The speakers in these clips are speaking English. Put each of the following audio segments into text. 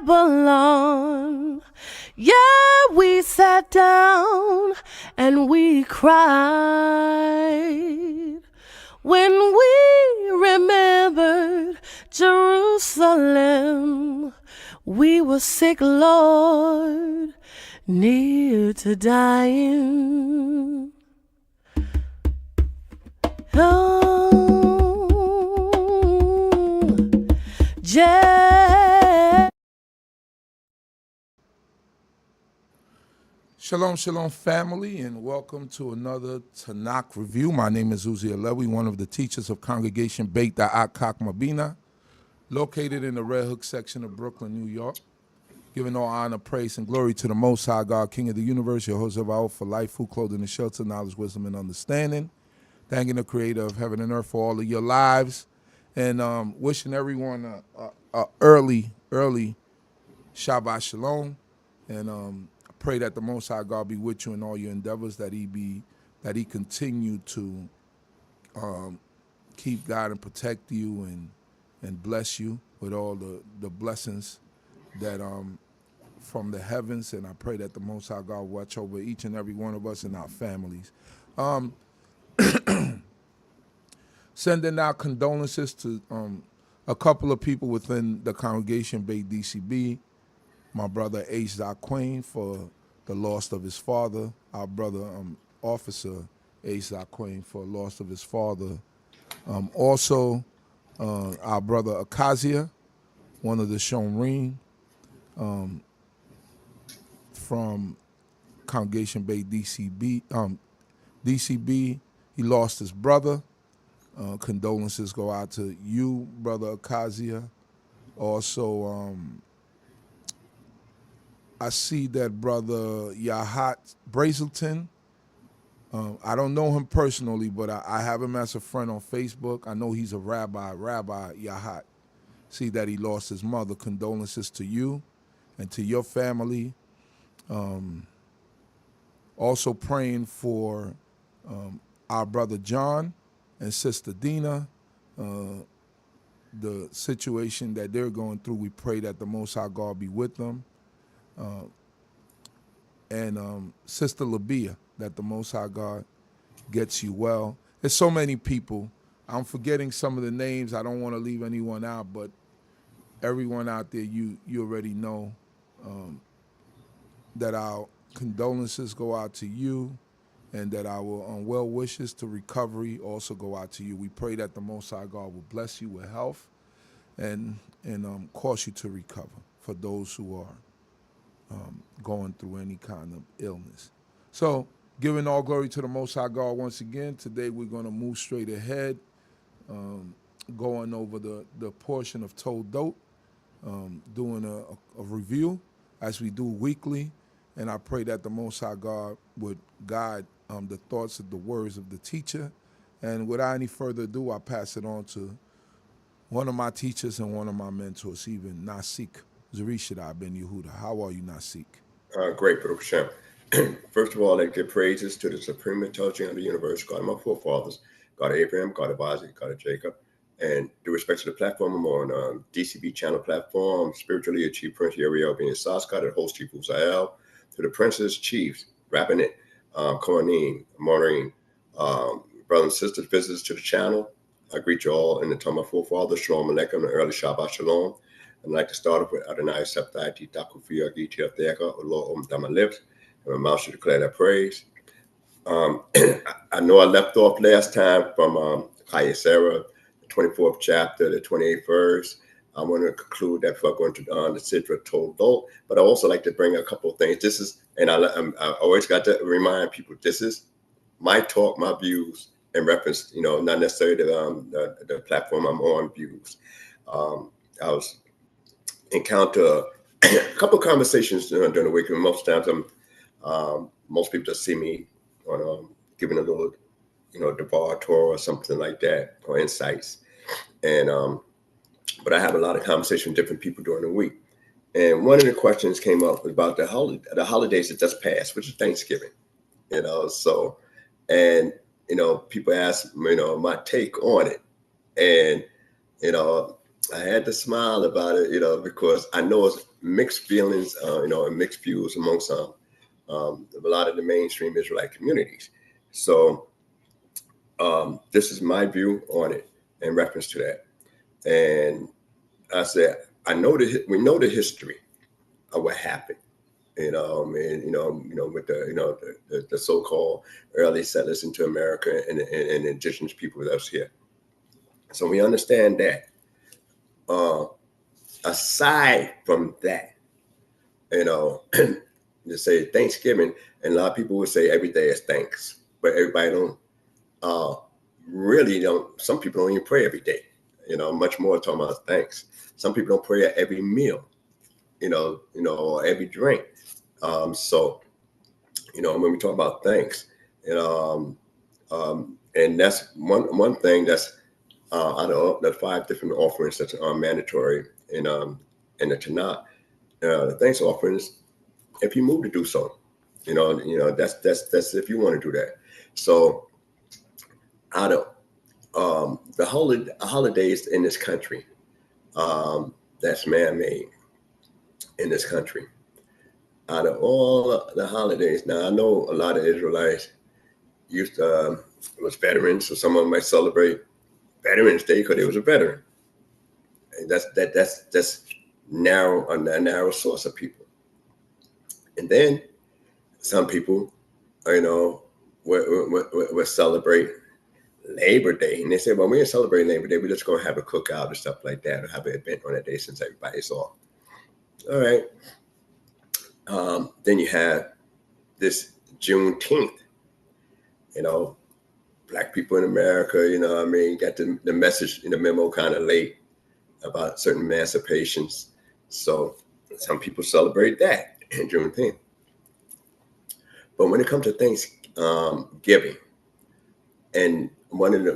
Babylon. Yeah, we sat down and we cried when we remembered Jerusalem. We were sick, Lord, near to dying. Oh, Shalom, shalom, family, and welcome to another Tanakh review. My name is Zurishaddai, one of the teachers of Congregation BINAH, CHOKMAH, located in the Red Hook section of Brooklyn, New York. Giving all honor, praise, and glory to the Most High God, King of the universe, Yehudah for life, food, clothing, and shelter, knowledge, wisdom, and understanding. Thanking the Creator of heaven and earth for all of your lives, and wishing everyone a early Shabbat Shalom, and pray that the Most High God be with you in all your endeavors, that He continue to keep God and protect you and bless you with all the blessings that from the heavens. And I pray that the Most High God watch over each and every one of us and our families. Sending out condolences to a couple of people within the congregation, D.C.B. My brother H. Queen for the loss of his father. Our brother Officer H. Queen for the loss of his father. Also, our brother Akazia, one of the Shomrim, from congregation D.C.B. D.C.B. He lost his brother. Condolences go out to you, brother Akazia. Also, I see that brother Yahat Brazelton. I don't know him personally, but I have him as a friend on Facebook. I know he's a Rabbi Yahat. See that he lost his mother. Condolences to you and to your family. Also praying for our brother John and Sister Dina, the situation that they're going through. We pray that the Most High God be with them. And Sister Labia, that the Most High God gets you well. There's so many people. I'm forgetting some of the names. I don't want to leave anyone out, but everyone out there, you already know that our condolences go out to you, and that our well wishes to recovery also go out to you. We pray that the Most High God will bless you with health and cause you to recover for those who are going through any kind of illness. So, giving all glory to the Most High God once again. Today we're going to move straight ahead, going over the portion of Toldot, doing a review as we do weekly. And I pray that the Most High God would guide the thoughts of the words of the teacher. And without any further ado, I pass it on to one of my teachers and one of my mentors, even Nasik, Zurishaddai ben Yehudah. How are you, Nasik? Great, Baruch Hashem. First of all, I give praises to the supreme intelligence of the universe, God of my forefathers, God of Abraham, God of Isaac, God of Jacob. And due respect to the platform, I'm on D.C.B channel platform, spiritually Chief Prince Yeriel ben Saska, the host Chief Uzael, to the princes, chiefs, Rabbinate, Kohanim, Maureen, brothers and sisters, visitors to the channel. I greet you all in the time of my forefathers, Shalom Aleichem, and early Shabbat Shalom. I'd like to start off with Adonai Septai Titakufiya Gitia Theka, Lord Om my lips, and my mouth should declare that praise. I know I left off last time from Sarah, the 24th chapter, the 28th verse. I want to conclude that before going to the Sidra Toldot, but I also like to bring a couple of things. This is, and I always got to remind people, this is my talk, my views, in reference, not necessarily the platform I'm on views. I was encounter a couple of conversations during the week, and most times most people just see me on giving a little, Devar Torah or something like that, or insights, and but I have a lot of conversation with different people during the week. And one of the questions came up about the holidays that just passed, which is Thanksgiving, so, and, people ask, my take on it. And, I had to smile about it, because I know it's, mixed feelings, and mixed views amongst a lot of the mainstream Israelite communities. So this is my view on it in reference to that. And I said, we know the history of what happened. With the so-called early settlers into America and indigenous people that's here. So we understand that. Aside from that, to say Thanksgiving, and a lot of people would say every day is thanks, but everybody don't some people don't even pray every day, much more talking about thanks. Some people don't pray at every meal, or every drink. So when we talk about thanks, and that's one thing that's out of the 5 different offerings that are mandatory in the Tanakh. The thanks offerings, if you move to do so, that's if you want to do that. So out of the holidays in this country, that's man-made in this country. Out of all the holidays, now I know a lot of Israelites was veterans, so someone might celebrate Veterans Day because they was a veteran. And that's a narrow source of people. And then some people, will celebrate Labor Day, and they say, well, we ain't celebrating Labor Day. We're just going to have a cookout or stuff like that, or have an event on that day since everybody's off. All right. Then you have this Juneteenth. Black people in America, got the message in the memo kind of late about certain emancipations. So some people celebrate that in Juneteenth. But when it comes to Thanksgiving, and one of the,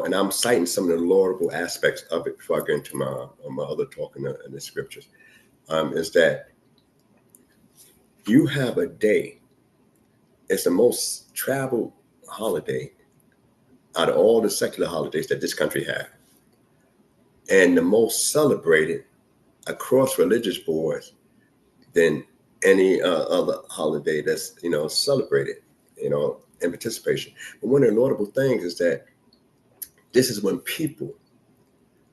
and I'm citing some of the laudable aspects of it before I get into my other talk in the scriptures, is that you have a day. It's the most traveled holiday out of all the secular holidays that this country has, and the most celebrated across religious boards than any other holiday that's celebrated in participation. But one of the laudable things is that this is when people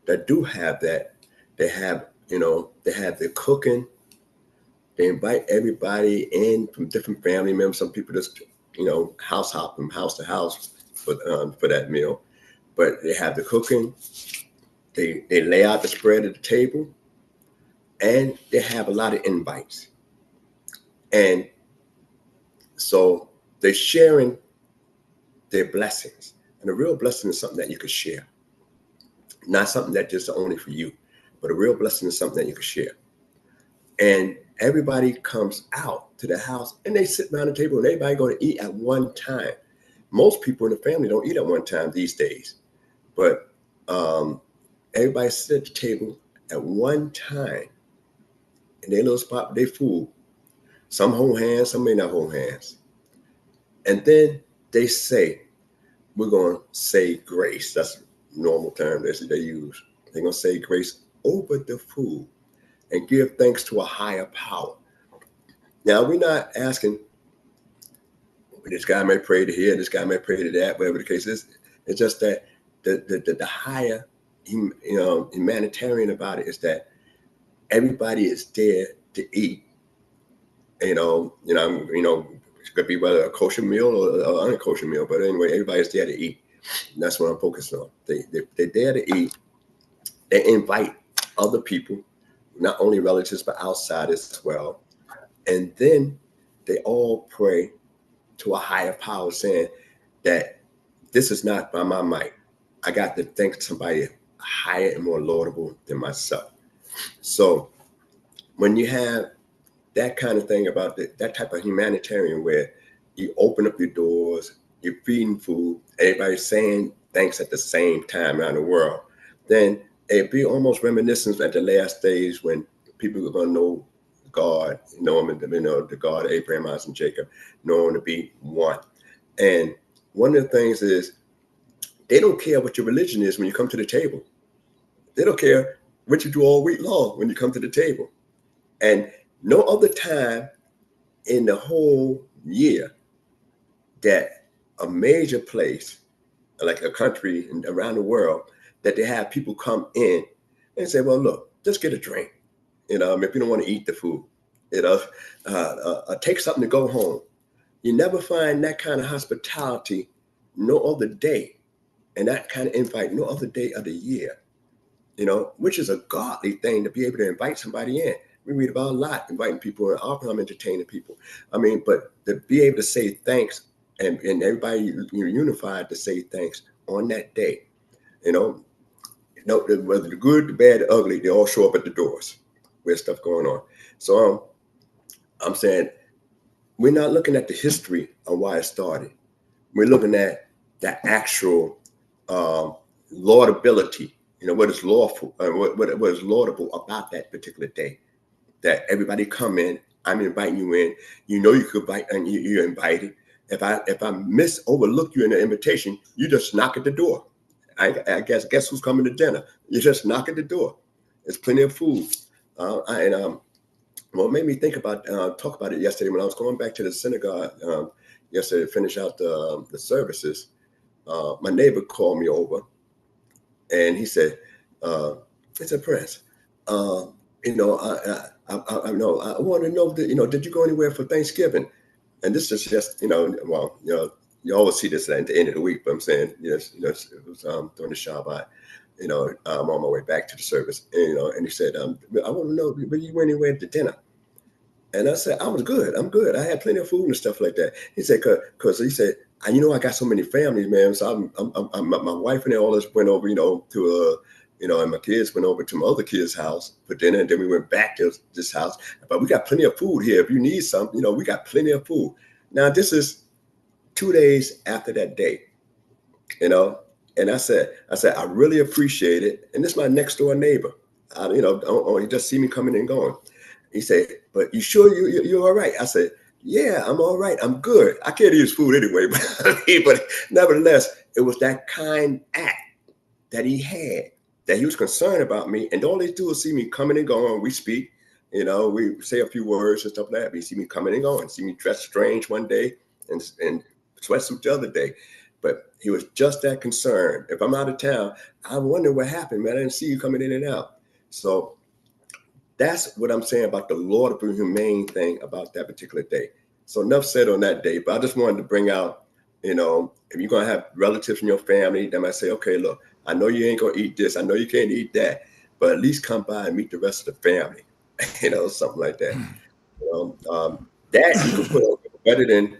that do have that, they have the cooking. They invite everybody in from different family members. Some people just house hop from house to house for that meal, but they have the cooking. They lay out the spread at the table, and they have a lot of invites. And so they're sharing their blessings. And a real blessing is something that you could share. Not something that just only for you, but a real blessing is something that you could share. And everybody comes out to the house and they sit around the table and everybody going to eat at one time. Most people in the family don't eat at one time these days, but everybody sits at the table at one time in their little spot with their food. Some hold hands, some may not hold hands. And then they say, we're going to say grace. That's a normal term they use. They're going to say grace over the food and give thanks to a higher power. Now, we're not asking, this guy may pray to here, this guy may pray to that, whatever the case is. It's just that the higher humanitarian about it is that everybody is there to eat. It could be whether a kosher meal or an unkosher meal, but anyway, everybody's there to eat. And that's what I'm focused on. They're there to eat. They invite other people, not only relatives, but outsiders as well. And then they all pray to a higher power, saying that this is not by my might. I got to thank somebody higher and more laudable than myself. So when you have that kind of thing about that type of humanitarian where you open up your doors, you're feeding food, everybody's saying thanks at the same time around the world, then it'd be almost reminiscent at the last days when people are going to know God, know him, the God of Abraham, Isaac, and Jacob, know him to be one. And one of the things is they don't care what your religion is when you come to the table. They don't care what you do all week long when you come to the table. And no other time in the whole year that a major place, like a country and around the world, that they have people come in and say, well, look, just get a drink. If you don't want to eat the food, take something to go home. You never find that kind of hospitality no other day, and that kind of invite no other day of the year, which is a godly thing to be able to invite somebody in. We read about a lot, inviting people and Abraham entertaining people. But to be able to say thanks and everybody unified to say thanks on that day, whether the good, the bad, the ugly, they all show up at the doors with stuff going on. So I'm saying we're not looking at the history of why it started. We're looking at the actual laudability, what is lawful, what is laudable about that particular day. That everybody come in, I'm inviting you in. You could invite, and you're invited. If I overlook you in the invitation, you just knock at the door. I guess who's coming to dinner? You just knock at the door. There's plenty of food. What made me think about talk about it yesterday when I was going back to the synagogue yesterday to finish out the services. My neighbor called me over, and he said, Prince, I want to know that, did you go anywhere for Thanksgiving? And this is just, you always see this at the end of the week, but I'm saying, yes, it was during the Shabbat, I'm on my way back to the service, and he said, I want to know, but you went anywhere to dinner? And I said, I was good. I'm good. I had plenty of food and stuff like that. He said, because he said, I got so many families, man. So my wife and they all just went over, to and my kids went over to my other kid's house for dinner, and then we went back to this house. But we got plenty of food here. If you need some, we got plenty of food. Now, this is 2 days after that day, and I said, I really appreciate it. And this is my next door neighbor. He just see me coming and going. He said, but you sure you're all right? I said, yeah, I'm all right. I'm good. I can't eat his food anyway, but nevertheless, it was that kind act that he had, that he was concerned about me. And all they do is see me coming and going. We speak, we say a few words and stuff like that. But you see me coming and going, see me dressed strange one day and sweatsuit the other day. But he was just that concerned. If I'm out of town, I wonder what happened, man. I didn't see you coming in and out. So that's what I'm saying about the laudable, humane thing about that particular day. So enough said on that day, but I just wanted to bring out, if you're going to have relatives in your family, they might say, okay, look, I know you ain't going to eat this. I know you can't eat that, but at least come by and meet the rest of the family, something like that. That you can put on better than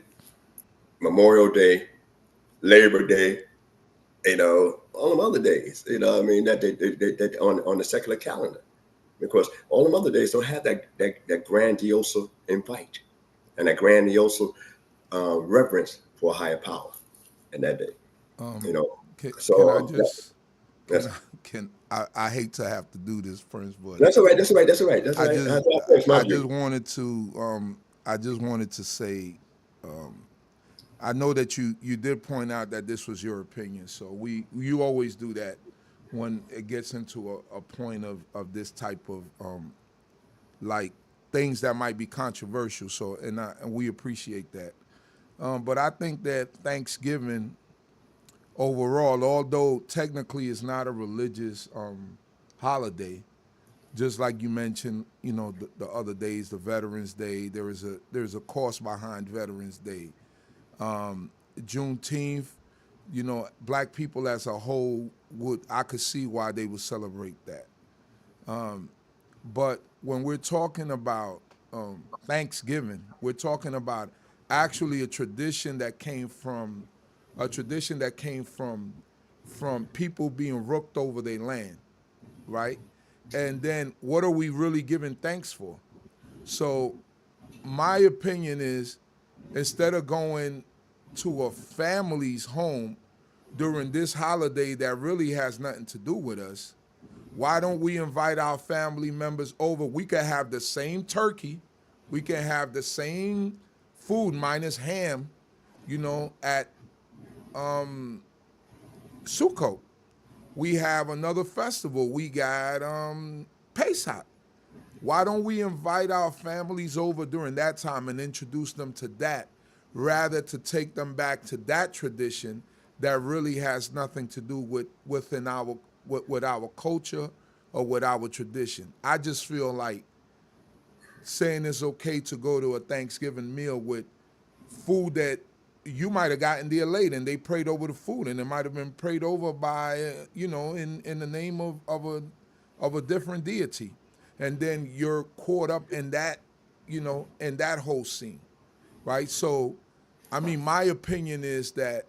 Memorial Day, Labor Day, all them other days, that on the secular calendar. Because all them other days don't have that grandiose invite and that grandiose reverence for a higher power in that day. I hate to have to do this, Prince, but that's all right. I just wanted to say, I know that you did point out that this was your opinion, so you always do that when it gets into a point of this type of like things that might be controversial. So and we appreciate that. But I think that Thanksgiving overall, although technically it's not a religious holiday, just like you mentioned, the other days, the Veterans Day, there's a cost behind Veterans Day. Juneteenth, Black people as a whole I could see why they would celebrate that. But when we're talking about Thanksgiving, we're talking about actually a tradition that came from people being rooked over their land, right? And then what are we really giving thanks for? So my opinion is, instead of going to a family's home during this holiday that really has nothing to do with us, why don't we invite our family members over? We can have the same turkey, we can have the same food minus ham, at Sukkot. We have another festival. We got Pesach. Why don't we invite our families over during that time and introduce them to that, rather to take them back to that tradition that really has nothing to do with our culture or with our tradition. I just feel like saying it's okay to go to a Thanksgiving meal with food that you might have gotten there late and they prayed over the food, and it might have been prayed over by in the name of a different deity, and then you're caught up in that in that whole scene, right? So I mean, my opinion is that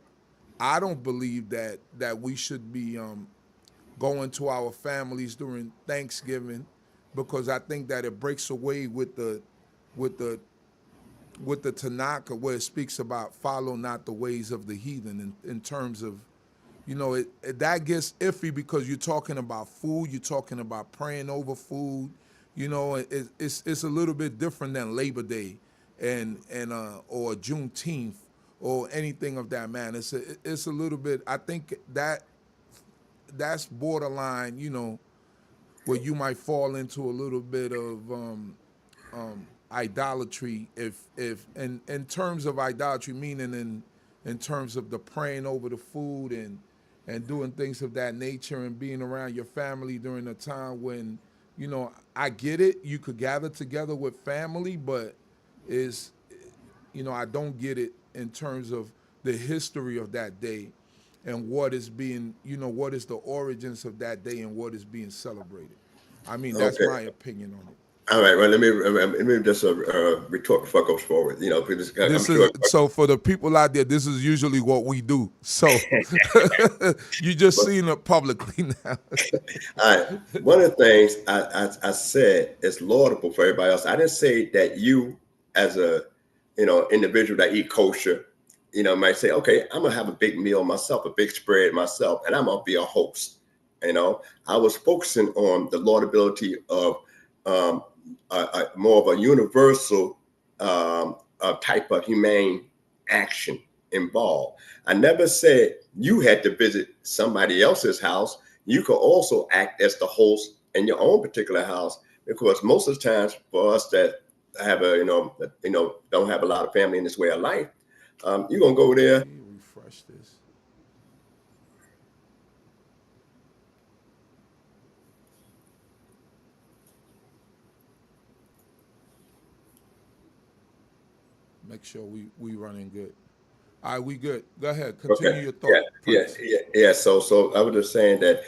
I don't believe that we should be going to our families during Thanksgiving, because I think that it breaks away with the Tanakh, where it speaks about follow not the ways of the heathen, in terms of, that gets iffy, because you're talking about food, you're talking about praying over food. It's a little bit different than Labor Day and or Juneteenth or anything of that man. It's a little bit. I think that's borderline, where you might fall into a little bit of idolatry, if in terms of idolatry, meaning in terms of the praying over the food and doing things of that nature and being around your family during a time when, I get it, you could gather together with family, but I don't get it in terms of the history of that day and what is being, what is the origins of that day and what is being celebrated. I mean, that's my opinion on it. All right. Well, let me just retort before I go forward. So for the people out there, this is usually what we do. So you just seen it publicly now. All right. One of the things I said is laudable for everybody else. I didn't say that you, as a individual that eat kosher, might say, okay, I'm gonna have a big meal myself, a big spread myself, and I'm gonna be a host. I was focusing on the laudability of more of a universal type of humane action involved. I never said you had to visit somebody else's house. You could also act as the host in your own particular house, because most of the times for us that have don't have a lot of family in this way of life, you're gonna go there. Let me refresh this. Make sure we running good. All right, we good. Go ahead. Continue your thought. Yeah. So I was just saying that,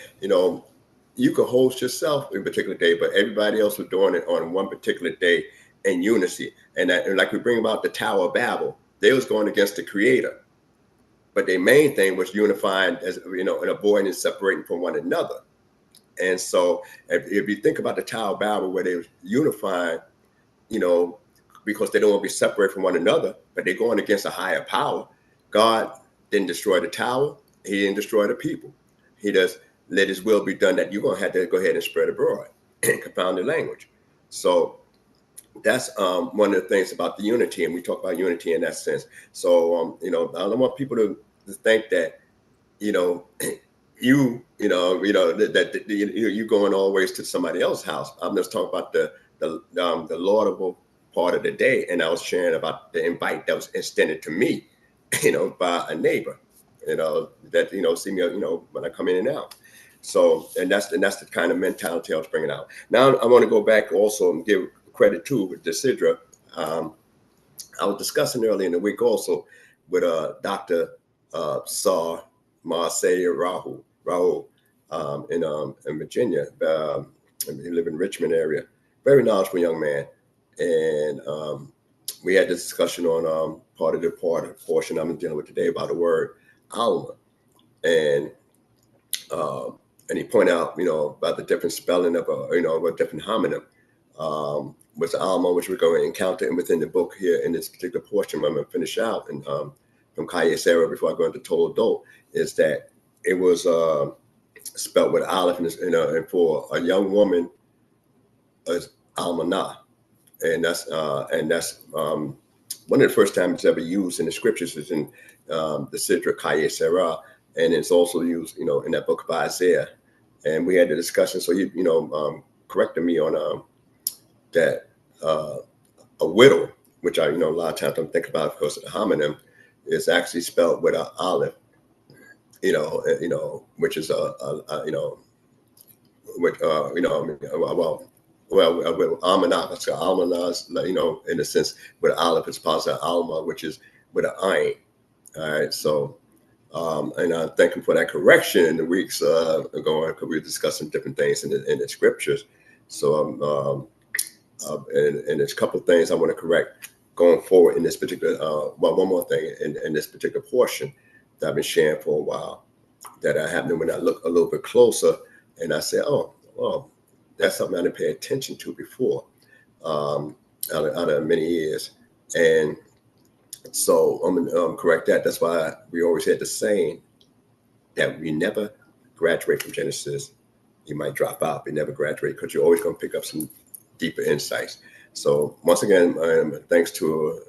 you could host yourself in a particular day, but everybody else was doing it on one particular day in unity. And like we bring about the Tower of Babel, they was going against the Creator. But their main thing was unifying, as and avoiding and separating from one another. And so if you think about the Tower of Babel, where they was unifying, because they don't want to be separated from one another, but they're going against a higher power. God didn't destroy the tower. He didn't destroy the people. He just let his will be done, that you're going to have to go ahead and spread abroad and confound the language. So that's one of the things about the unity, and we talk about unity in that sense. So, I don't want people to think that, you going always to somebody else's house. I'm just talking about the laudable part of the day, and I was sharing about the invite that was extended to me, by a neighbor, that see me, when I come in and out. So, and that's the kind of mentality I was bringing out. Now I want to go back also and give credit to the Sidra. I was discussing earlier in the week also with Dr. Sar Marseille Rahul in Virginia. He live in Richmond area. Very knowledgeable young man. And we had this discussion on part of the portion I'm dealing with today about the word alma, and he pointed out about the different spelling of a different homonym. Was alma, which we're going to encounter within the book here in this particular portion. I'm going to finish out and from Kaya Sarah before I go into Toldot, is that it was spelled with aleph, and for a young woman is almanah. And that's one of the first times it's ever used in the scriptures is in the Sidra Kaya Sarah, and it's also used, in that book of Isaiah. And we had the discussion. So you corrected me on that a widow, which I, a lot of times I'm thinking about because the homonym is actually spelled with an olive, which is which with almanaz, in a sense, with olive is positive alma, which is with an ayin. All right, so and I'm thanking for that correction in the weeks going, because we were discussing different things in the scriptures. So and there's a couple of things I want to correct going forward in this particular. One more thing in this particular portion that I've been sharing for a while that happened when I look a little bit closer and I said, oh, well, that's something I didn't pay attention to before, out of many years. And so I'm gonna correct that. That's why we always had the saying that we never graduate from Genesis. You might drop out, but you never graduate, because you're always going to pick up some deeper insights. So once again, thanks to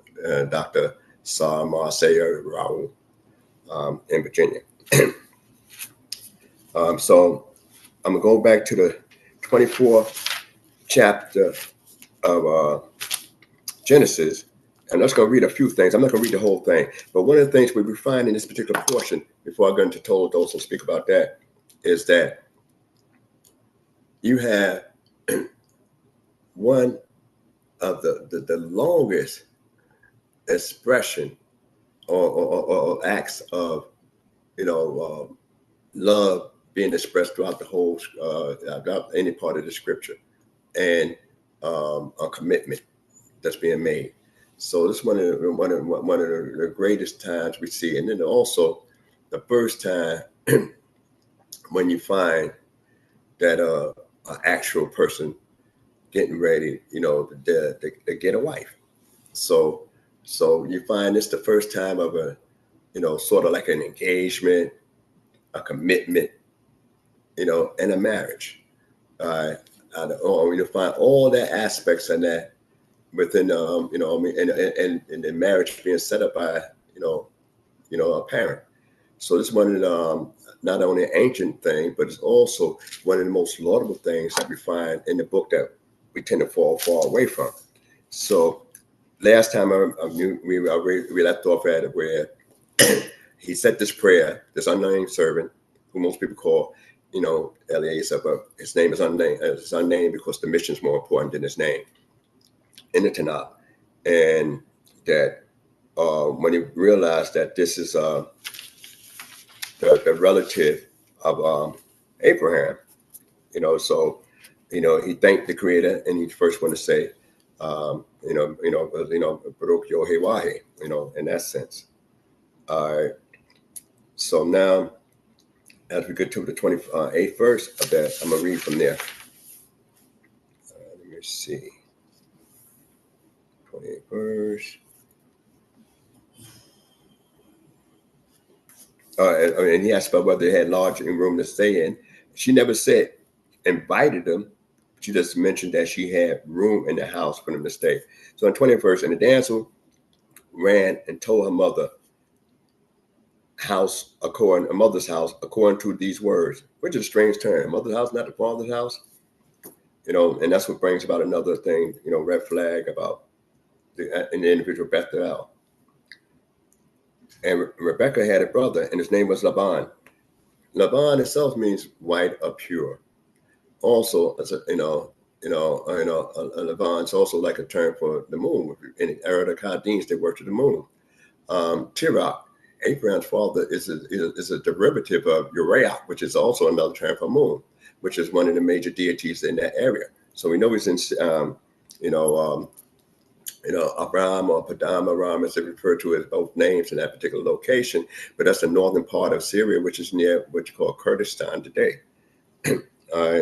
Dr. Marcella Raul in Virginia. So I'm going to go back to the 24th chapter of Genesis. I'm just going to read a few things. I'm not going to read the whole thing. But one of the things we find in this particular portion, before I go into Toldot and speak about that, is that you have one of the longest expression or acts of love being expressed throughout the whole throughout any part of the scripture, and a commitment that's being made. So this is one of the greatest times we see, and then also the first time when you find that an actual person getting ready, to get a wife. So you find this the first time of a, sort of like an engagement, a commitment, and a marriage. You find all the aspects in that within, and the marriage being set up by, a parent. So this is one of the, not only an ancient thing, but it's also one of the most laudable things that we find in the book that we tend to fall far away from. So last time we left off at it where he said this prayer, this unnamed servant, who most people call, Eliezer, but his name is unnamed. It's unnamed because the mission is more important than his name in the Tanakh. And that when he realized that this is the relative of Abraham, so he thanked the Creator, and he first want to say, Baruch Yah Wahi, in that sense. So now, as we get to the 28th verse of that, I'm gonna read from there. Let me see, 28th verse. And he asked about whether they had large room to stay in. She never said invited them. She just mentioned that she had room in the house for them to stay. So in 20th verse, and the damsel ran and told her mother's house according to these words, which is a strange term. Mother's house, not the father's house. And that's what brings about another thing, red flag about the individual Bethel. And Rebecca had a brother, and his name was Laban. Laban itself means white or pure. Also, as Laban is also like a term for the moon. In the era of the Chaldeans, they worship the moon. Tirach, Abraham's father, is a derivative of Uriah, which is also another term for moon, which is one of the major deities in that area. So we know he's in, Abraham or Padam Aram, as they refer to it as both names in that particular location, but that's the northern part of Syria, which is near what you call Kurdistan today. All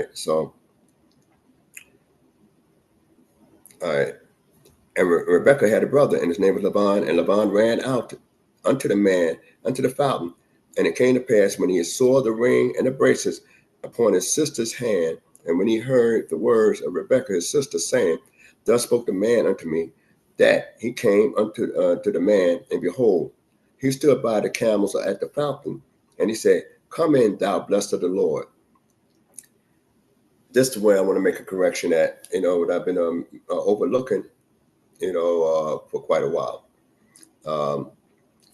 right, and Rebecca had a brother, and his name was Laban, and Laban ran out unto the fountain, and it came to pass when he saw the ring and the bracelets upon his sister's hand, and when he heard the words of Rebecca his sister, saying, Thus spoke the man unto me, that he came unto to the man, and behold, he stood by the camels at the fountain, and he said, Come in, thou blessed of the Lord. this is where I want to make a correction at, what I've been overlooking, for quite a while.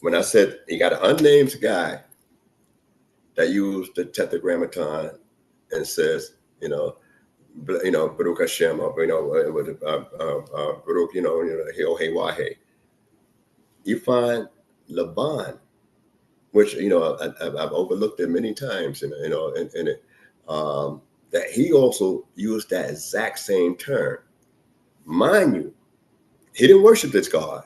When I said you got an unnamed guy that used the tetragrammaton and says, Baruch Hashem, or, Baruch, Yehudah YAH. You find Laban, which, I've overlooked it many times, and that he also used that exact same term. Mind you, he didn't worship this God,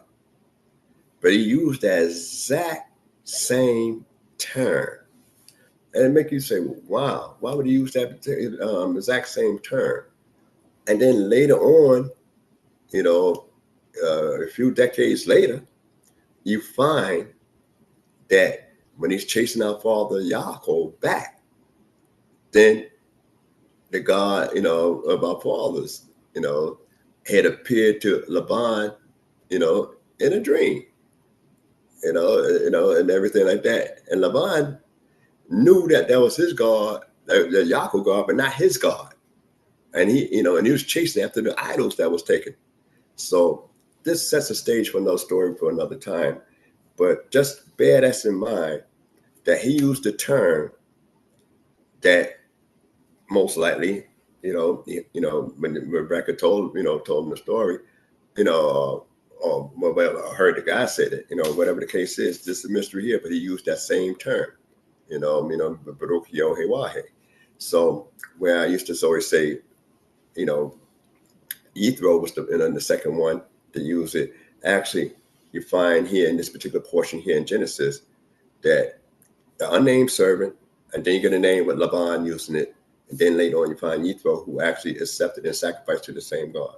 but he used that exact same term. And it make you say, wow, why would he use that exact same term? And then later on, a few decades later, you find that when he's chasing our father Yaakov back, then the God, of our fathers, had appeared to Laban, in a dream, and everything like that. And Laban knew that was his God, the Yaakov God, but not his God. And he was chasing after the idols that was taken. So this sets the stage for another story for another time. But just bear that in mind, that he used the term that most likely, when Rebecca told him the story, well, I heard the guy said it, whatever the case is, this is a mystery here, but he used that same term, Baruch Yehudah YAH. So where I used to always say, Yithro was the second one to use it. Actually, you find here in this particular portion here in Genesis that the unnamed servant, and then you get a name with Laban using it, and then later on you find Yithro, who actually accepted and sacrificed to the same God.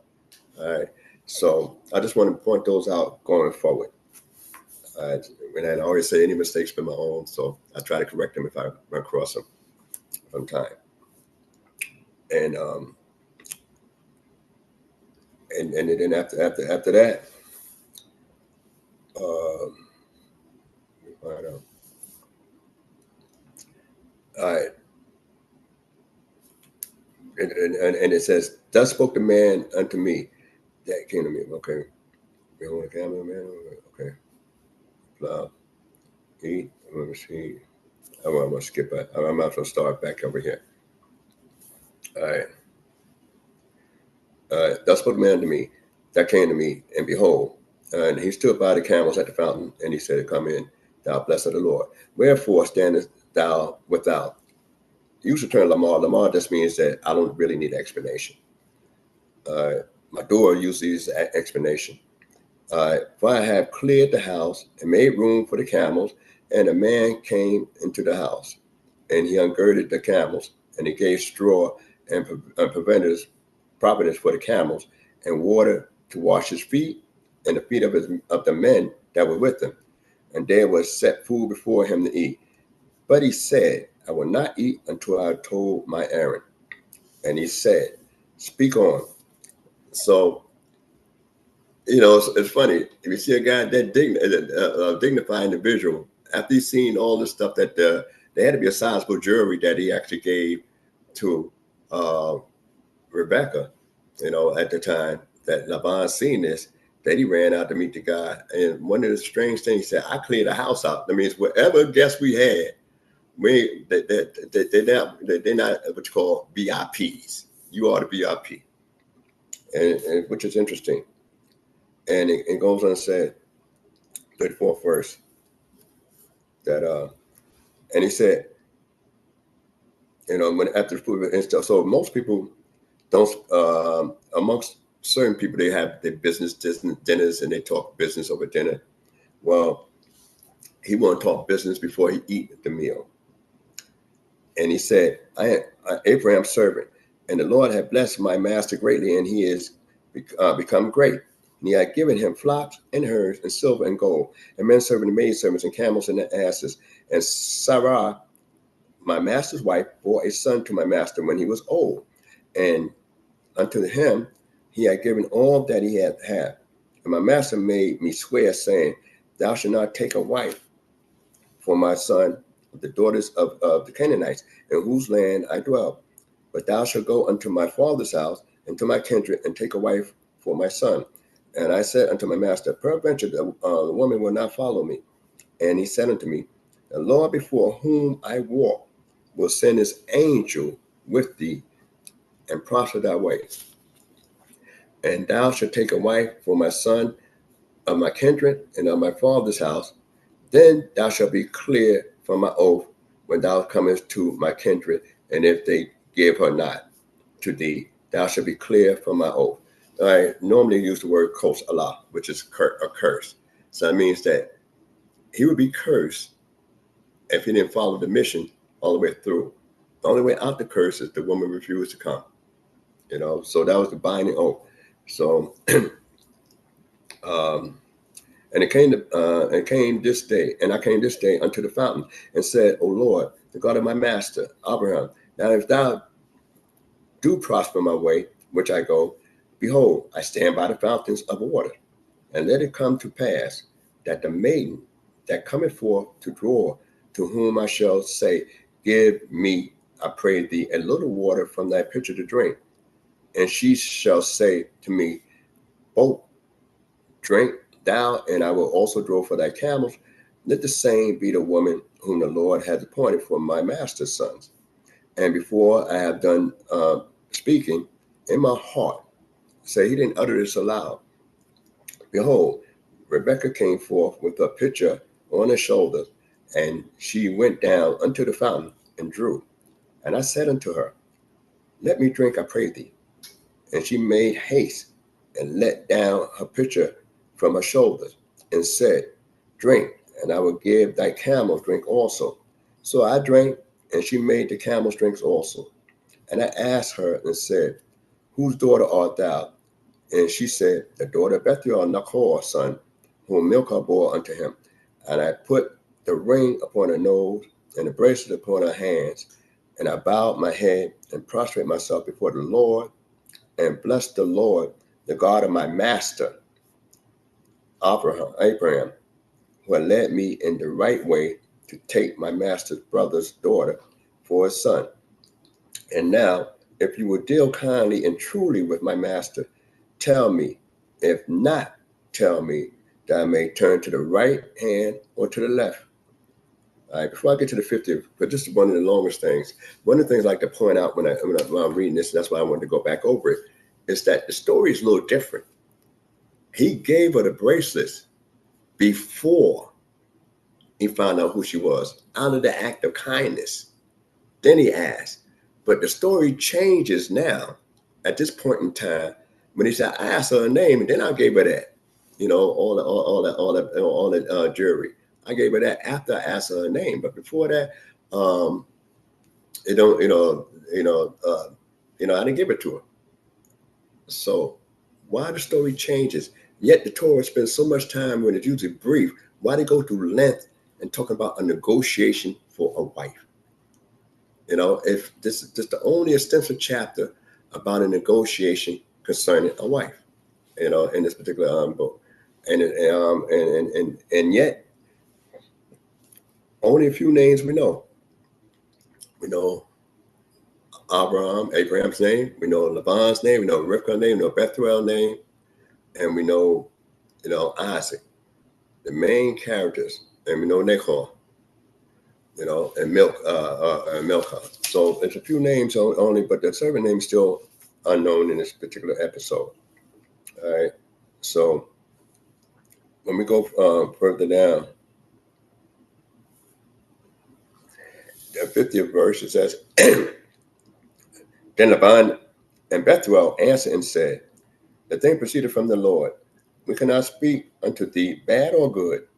All right. So I just want to point those out going forward. And I always say any mistakes been my own, so I try to correct them if I run across them from time. And then after that, find out. All right. And it says, thus spoke the man unto me that came to me. Okay. Okay. Eat. Let me see. I'm going to skip it. I'm about to start back over here. All right. Thus spoke the man unto me that came to me, and behold, and he stood by the camels at the fountain, and he said, come in, thou blessed of the Lord. Wherefore standest thou without? Use the term Lamar. Lamar just means that I don't really need explanation. My door usually is explanation. For I have cleared the house and made room for the camels, and a man came into the house, and he ungirded the camels, and he gave straw and providence for the camels, and water to wash his feet and the feet of the men that were with him. And there was set food before him to eat. But he said, I will not eat until I have told my errand. And he said, speak on. So, it's funny. If you see a guy that dignified individual, after he's seen all the stuff that there had to be a sizable jury that he actually gave to Rebecca, at the time that Laban seen this, that he ran out to meet the guy. And one of the strange things, he said, I cleared the house out. That means whatever guests we had, they're not what you call VIPs. You are the VIP, and which is interesting. And it goes on and said, 34th verse, that and he said, when after food and stuff. So most people don't, amongst certain people, they have their business dinners and they talk business over dinner. Well, he won't talk business before he eat the meal. And he said, I am Abraham's servant, and the Lord had blessed my master greatly, and he is become great. And he had given him flocks and herds and silver and gold, and men servants and maidservants and camels and asses. And Sarah, my master's wife, bore a son to my master when he was old. And unto him he had given all that he had. And my master made me swear, saying, thou shalt not take a wife for my son, the daughters of the Canaanites, in whose land I dwell. but thou shalt go unto my father's house and to my kindred, and take a wife for my son. And I said unto my master, peradventure the woman will not follow me. And he said unto me, the Lord before whom I walk will send his angel with thee, and prosper thy way. And thou shalt take a wife for my son of my kindred and of my father's house. Then thou shalt be clear from my oath when thou comest to my kindred, and if they give her not to thee, thou shalt be clear from my oath. I normally use the word kos Allah, which is a curse. So that means that he would be cursed if he didn't follow the mission all the way through. The only way out the curse is the woman refused to come. So that was the binding oath. So, and it came this day, and I came this day unto the fountain, and said, O Lord, the God of my master Abraham, now if thou do prosper my way, which I go, behold, I stand by the fountains of water, and let it come to pass that the maiden that cometh forth to draw, to whom I shall say, give me, I pray thee, a little water from thy pitcher to drink, and she shall say to me, both drink thou, and I will also draw for thy camels. Let the same be the woman whom the Lord hath appointed for my master's sons. And before I have done speaking, in my heart, say he didn't utter this aloud, behold, Rebekah came forth with a pitcher on her shoulder, and she went down unto the fountain and drew. And I said unto her, let me drink, I pray thee. And she made haste and let down her pitcher from her shoulders, and said, drink, and I will give thy camels drink also. So I drank, and she made the camels drink also. And I asked her and said, whose daughter art thou? And she said, the daughter of Bethuel, Nachor's son, whom Milcah bore unto him. And I put the ring upon her nose and the bracelet upon her hands. And I bowed my head and prostrate myself before the Lord, and blessed the Lord, the God of my master, Abraham, who had led me in the right way to take my master's brother's daughter for his son. And now, if you will deal kindly and truly with my master, tell me. If not, tell me, that I may turn to the right hand or to the left. All right, before I get to the 50th, but this is one of the longest things. One of the things I like to point out when I'm reading this, and that's why I wanted to go back over it, is that the story is a little different. He gave her the bracelets before he found out who she was, out of the act of kindness. Then he asked. But the story changes now at this point in time when he said, I asked her name, and then I gave her that, all that jewelry. I gave her that after I asked her name. But before that, I didn't give it to her. So why the story changes? Yet the Torah spends so much time when it's usually brief. Why they go through length and talk about a negotiation for a wife? If this is just the only extensive chapter about a negotiation concerning a wife, in this particular book, and yet only a few names we know. We know Abraham's name. We know Laban's name. We know Rivka's name. We know Bethuel's name, and we know, Isaac, the main characters, and we know Nahor, and Milcah. So there's a few names only, but the servant name is still unknown in this particular episode. All right. So when we go further down, the 50th verse, it says, Then Laban and Bethuel answered and said, the thing proceeded from the Lord. We cannot speak unto thee bad or good.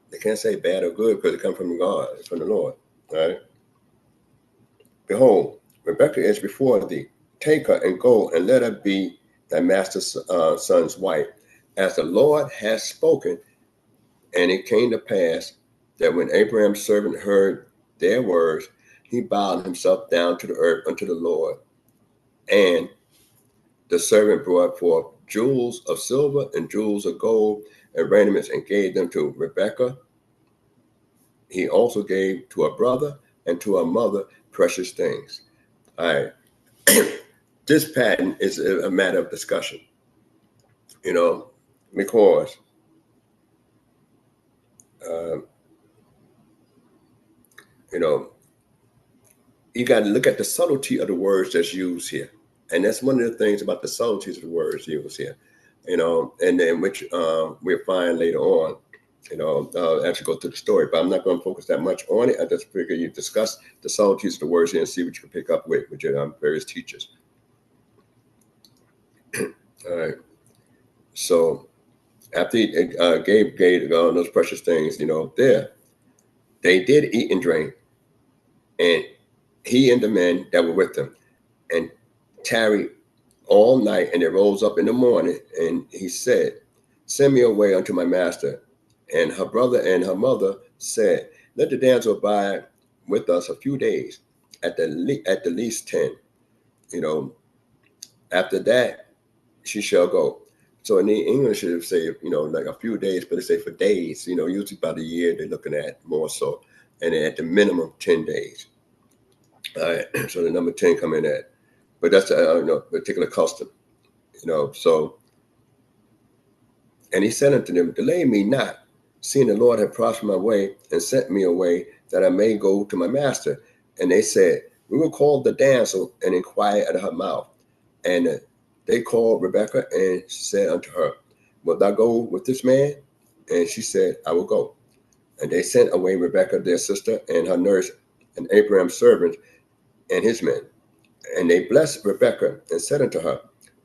They can't say bad or good because it comes from God, from the Lord. All right. Behold, Rebekah is before thee. Take her and go, and let her be thy master's son's wife, as the Lord has spoken. And it came to pass that when Abraham's servant heard their words, he bowed himself down to the earth unto the Lord. And the servant brought forth jewels of silver and jewels of gold and raiments, and gave them to Rebekah. He also gave to her brother and to her mother precious things. All right. This pattern is a matter of discussion, because you got to look at the subtlety of the words that's used here. And that's one of the things about the subtleties of the words used here, and then which we'll find later on, as you go through the story. But I'm not going to focus that much on it. I just figure you discuss the subtleties of the words here and see what you can pick up with your various teachers. All right. So after he gave those precious things, they did eat and drink, and he and the men that were with him, and tarried all night, and they rose up in the morning, and he said, "Send me away unto my master." And her brother and her mother said, "Let the damsel abide with us a few days, at the least 10. After that, she shall go." So in the English, it would say, like a few days, but they say for days, usually about a year they're looking at more so. And then at the minimum, 10 days. All right, so the number 10 come in at. But that's a particular custom, so. And he said unto them, "Delay me not, seeing the Lord had prospered my way and sent me away, that I may go to my master." And they said, "We will call the damsel and inquire at her mouth." And they called Rebekah and said unto her, "Wilt thou go with this man?" And she said, "I will go." And they sent away Rebekah their sister and her nurse and Abraham's servant and his men. And they blessed Rebekah and said unto her,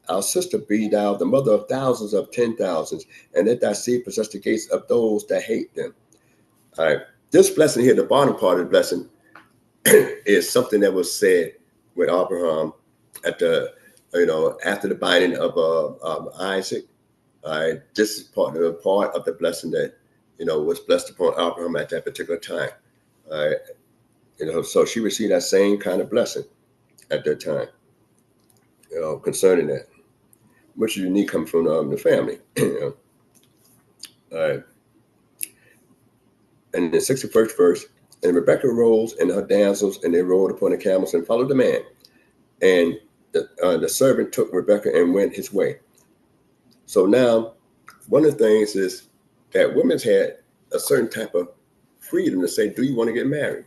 "Our sister, be thou the mother of thousands of 10,000s, and let thy seed possess the gates of those that hate them." All right. This blessing here, the bottom part of the blessing, is something that was said with Abraham at the, after the binding of Isaac. All right. This is part of the blessing that, was blessed upon Abraham at that particular time. All right. So she received that same kind of blessing at that time, concerning that, which is unique coming from the family. All right. And in the 61st verse, and Rebekah rose and her damsels, and they rode upon the camels and followed the man. And the servant took Rebekah and went his way. So now, one of the things is that women had a certain type of freedom to say, "Do you want to get married?"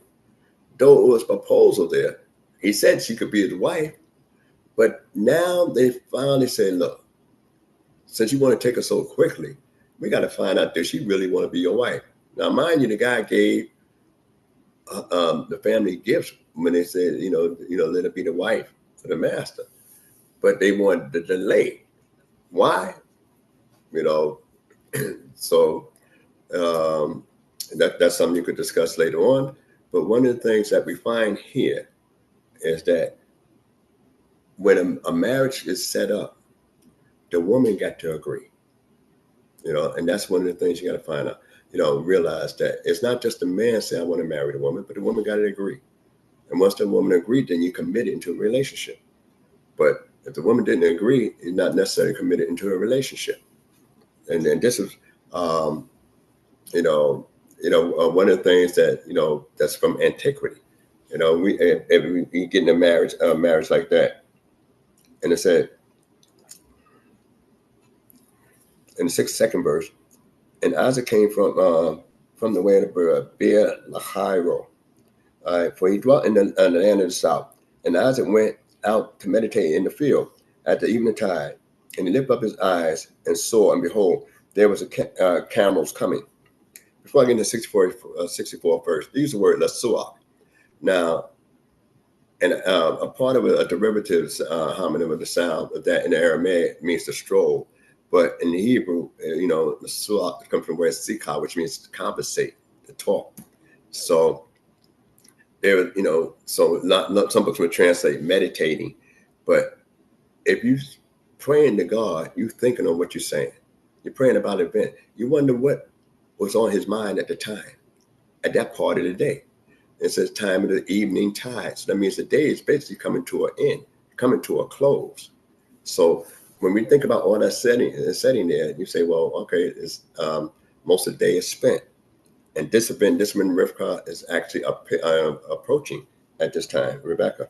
Though it was a proposal there, he said she could be his wife. But now they finally say, "Look, since you want to take her so quickly, we got to find out, does she really want to be your wife?" Now, mind you, the guy gave the family gifts when they said, let her be the wife of the master. But they wanted the delay. Why? So that's something you could discuss later on. But one of the things that we find here is that when a marriage is set up, the woman got to agree. And that's one of the things you got to find out. Realize that it's not just the man say, "I want to marry the woman," but the woman got to agree. And once the woman agreed, then you committed into a relationship. But if the woman didn't agree, you're not necessarily committed into a relationship. And then this is, one of the things that, that's from antiquity. We get in a marriage like that. And it said in the 62nd verse, and Isaac came from the way of Beer Lahairo, for he dwelt in the land of the south. And Isaac went out to meditate in the field at the evening tide, and he lifted up his eyes and saw, and behold, there was a camels coming. Before I get into 64 verse, they use the word lasuah. Now, and a part of a derivative homonym of the sound of that in the Aramaic means to stroll. But in the Hebrew, the suah comes from the word sikah, which means to conversate, to talk. So there, so not some books would translate meditating, but if you praying to God, you thinking on what you're saying. You're praying about an event. You wonder what was on his mind at the time, at that part of the day. It says time of the evening tide. So that means the day is basically coming to an end, coming to a close. So when we think about all that setting there, you say, well, okay, it's most of the day is spent. And this event, Rivka, is actually approaching at this time, Rebecca.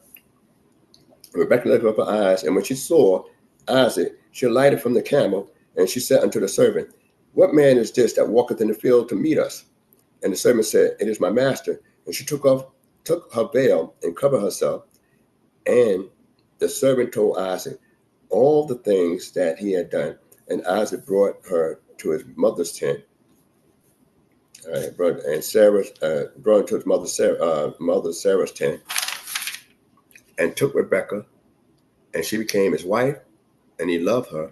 Rebecca lifted up her eyes, and when she saw Isaac, she alighted from the camel, and she said unto the servant, What man is this that walketh in the field to meet us? And the servant said, It is my master. And she took her veil and covered herself. And the servant told Isaac all the things that he had done. And Isaac brought her to his mother's tent. And Sarah brought her to his mother Sarah's tent, and took Rebekah, and she became his wife, and he loved her,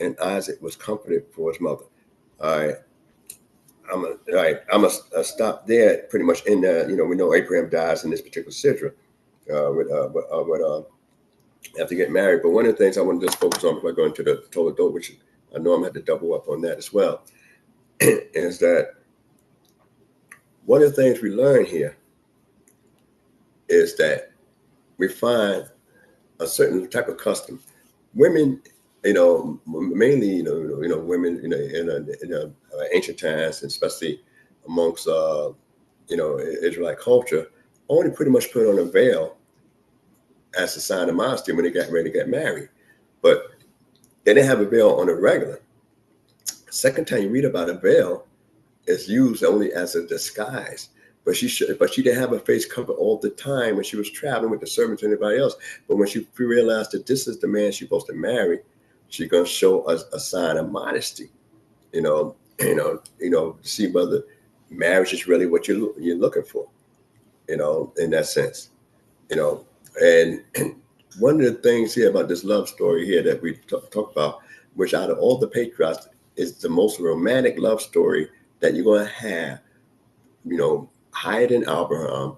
and Isaac was comforted for his mother. All right. I'm gonna stop there. Pretty much in the, we know Abraham dies in this particular situation after getting married. But one of the things I want to just focus on before I go into the Toldot, which I know I'm gonna have to double up on that as well, is that one of the things we learn here is that we find a certain type of custom. Women, mainly, women, in ancient times, especially amongst, Israelite culture, only pretty much put on a veil as a sign of modesty when they got ready to get married. But they didn't have a veil on a regular. Second time you read about a veil, it's used only as a disguise. But she didn't have her face covered all the time when she was traveling with the servants and everybody else. But when she realized that this is the man she's supposed to marry, she's gonna show us a sign of modesty. See whether marriage is really what you're looking for. In that sense. And one of the things here about this love story here that we talk about, which out of all the patriarchs is the most romantic love story that you're gonna have. Higher than Abraham,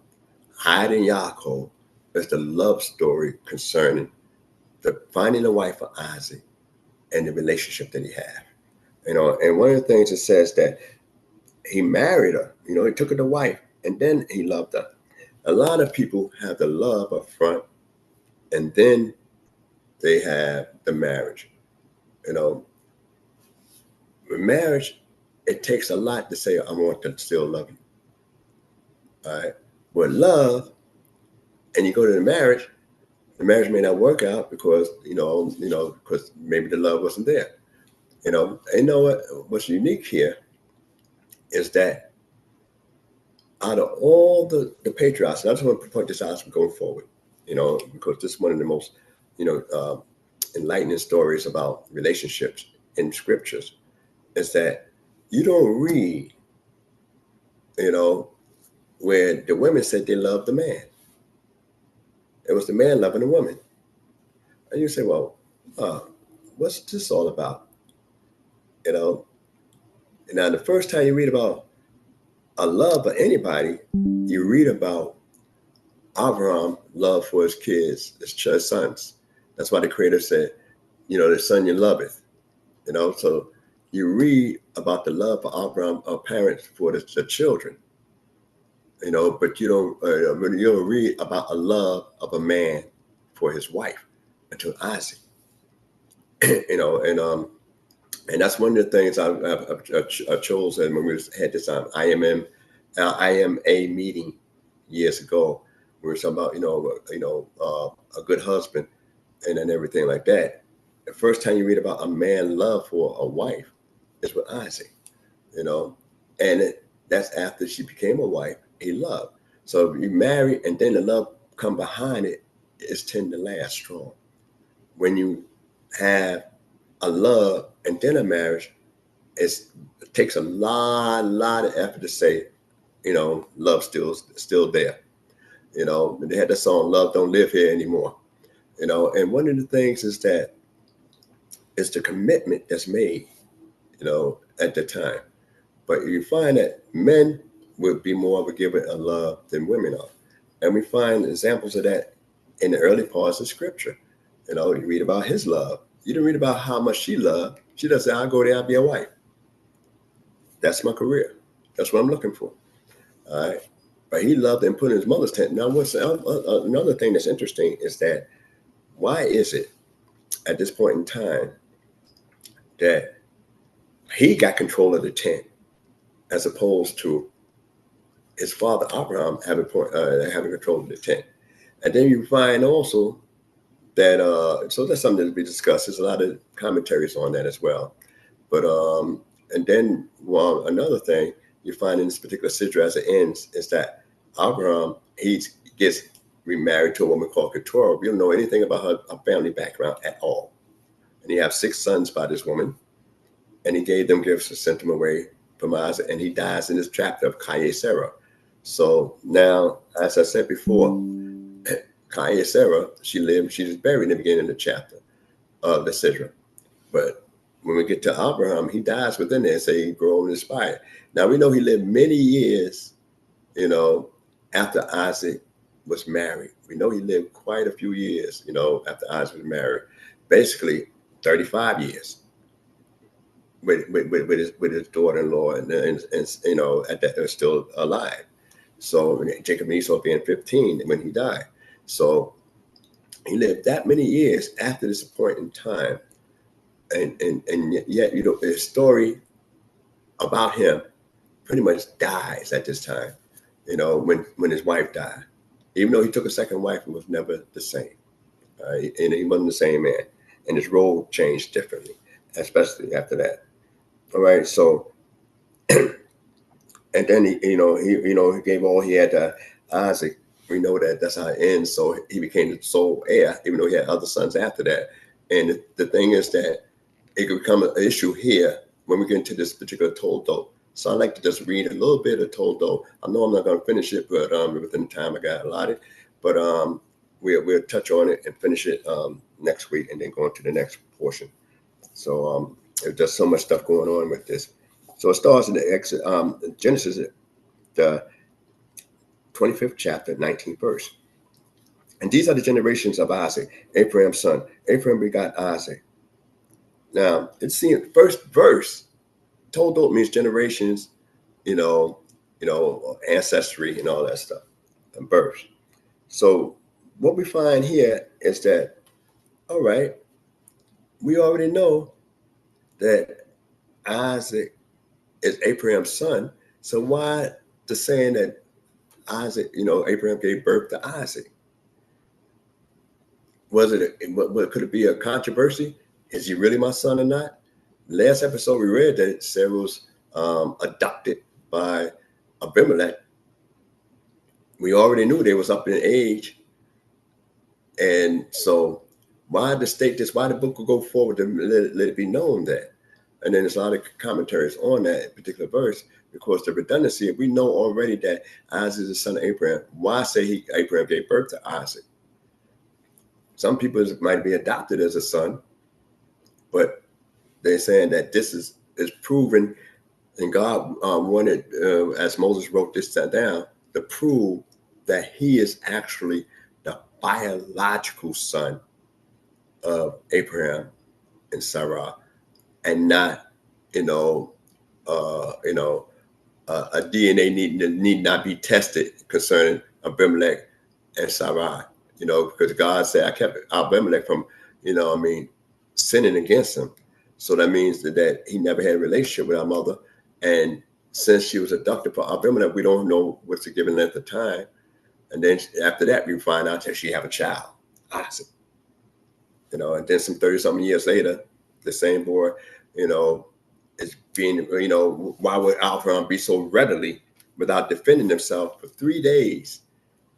higher than Yaakov, is the love story concerning the finding a wife for Isaac and the relationship that he had. And one of the things it says that he married her, he took her to wife, and then he loved her. A lot of people have the love up front, and then they have the marriage. With marriage, it takes a lot to say, I want to still love you. All right. With love, and you go to the marriage may not work out because, because maybe the love wasn't there. What's unique here is that out of all the patriarchs, and I just want to point this out as we go forward, because this is one of the most, enlightening stories about relationships in scriptures, is that you don't read, where the women said they loved the man. It was the man loving the woman. And you say, well, what's this all about? Now, the first time you read about a love for anybody, you read about Abraham love for his kids, his sons. That's why the Creator said, the son you loveth. So you read about the love for Abraham, parents for the children. But you don't read about a love of a man for his wife until Isaac. And that's one of the things I chose. And when we had this IMA meeting years ago, we were talking about a good husband and then everything like that. The first time you read about a man love for a wife is with Isaac, and that's after she became a wife. He loved. So you marry, and then the love come behind it is tend to last strong. When you have a love and then a marriage, it takes a lot of effort to say, love still there. They had the song "Love Don't Live Here Anymore." And one of the things is that it's the commitment that's made, at the time. But you find that men would be more of a giver of love than women are. And we find examples of that in the early parts of scripture. You read about his love. You don't read about how much she loved. She doesn't say, I'll go there, I'll be a wife. That's my career. That's what I'm looking for. All right. But he loved and put in his mother's tent. Now, what's another thing that's interesting is that why is it at this point in time that he got control of the tent as opposed to his father Abraham having control of the tent. And then you find also that so that's something to be discussed. There's a lot of commentaries on that as well. But and then another thing you find in this particular sidra as it ends is that Abraham, he gets remarried to a woman called Keturah. We don't know anything about her family background at all. And he has 6 sons by this woman, and he gave them gifts and sent them away from Isaac, and he dies in this chapter of Sarah. So now, as I said before, Sarah, she was buried in the beginning of the chapter of the Sidra. But when we get to Abraham, he dies within there, so he grew and inspired. Now we know he lived many years, after Isaac was married. We know he lived quite a few years, after Isaac was married. Basically, 35 years with his daughter-in-law, and at that they're still alive. So Jacob and Esau being 15 when he died. So he lived that many years after this point in time, and yet the story about him pretty much dies at this time. When his wife died, even though he took a second wife, it was never the same, and he wasn't the same man, and his role changed differently, especially after that. All right, so and then he gave all he had to Isaac. We know that that's how it ends. So he became the sole heir, even though he had other sons after that. And the thing is that it could become an issue here when we get into this particular Toldot. So I'd like to just read a little bit of Toldot. I know I'm not going to finish it, but within the time I got allotted. But we'll touch on it and finish it next week, and then go into the next portion. So there's just so much stuff going on with this. So it starts in the Genesis, the 25th chapter, 19th verse. And these are the generations of Isaac, Abraham's son. Abraham begot Isaac. Now, it seems first verse, Toldot means generations, ancestry and all that stuff, and birth. So what we find here is that, all right, we already know that Isaac is Abraham's son. So why the saying that Isaac, Abraham gave birth to Isaac? Could it be a controversy? Is he really my son or not? Last episode we read that Sarah was adopted by Abimelech. We already knew they was up in age. And so why the book will go forward to let it be known that? And then there's a lot of commentaries on that particular verse, because the redundancy, we know already that Isaac is the son of Abraham. Why say Abraham gave birth to Isaac? Some people might be adopted as a son, but they're saying that this is proven, and God wanted, as Moses wrote this down, to prove that he is actually the biological son of Abraham and Sarah, and not, a DNA need not be tested concerning Abimelech and Sarai, because God said, I kept Abimelech from, sinning against him. So that means that he never had a relationship with our mother. And since she was adopted for Abimelech, we don't know what's the given length of time. And then after that, we find out that she have a child, Isaac. And then some 30-something years later, the same boy, is being, why would Abraham be so readily without defending himself for 3 days?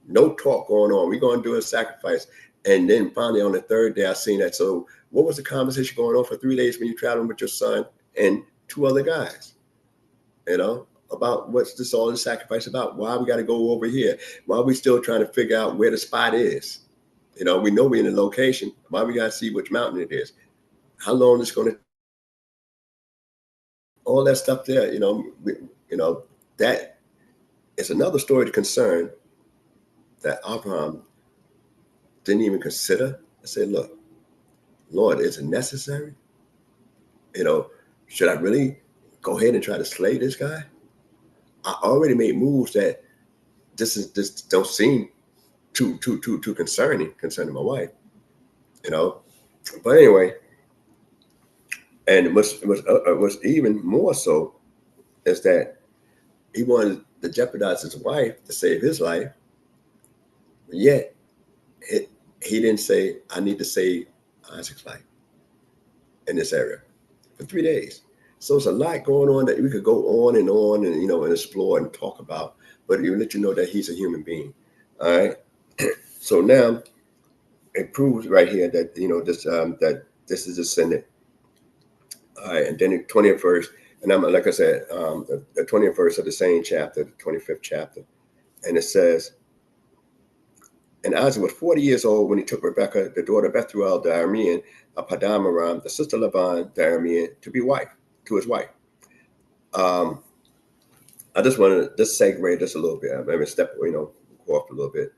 No talk going on. We're going to do a sacrifice. And then finally on the third day, I seen that. So what was the conversation going on for 3 days when you're traveling with your son and 2 other guys? About what's this all this sacrifice about? Why we got to go over here? Why are we still trying to figure out where the spot is? We know we're in a location. Why we got to see which mountain it is? How long it's going to? All that stuff there, that is another story to concern that Abraham didn't even consider. I said, look, Lord, is it necessary? Should I really go ahead and try to slay this guy? I already made moves that this don't seem too concerning my wife, But anyway, and what's even more so is that he wanted to jeopardize his wife to save his life. Yet he didn't say, I need to save Isaac's life in this area for 3 days. So it's a lot going on that we could go on and and explore and talk about, but you let you know that he's a human being. All right. So now it proves right here that that this is descendant. All right, and then the 20th verse, and I'm like I said, the 20th verse of the same chapter, the 25th chapter, and it says, and Isaac was 40 years old when he took Rebekah, the daughter of Bethuel the Aramean, of Padan Aram, the sister of Laban the Aramean, to his wife. I just want to just segue just a little bit. Maybe step off a little bit,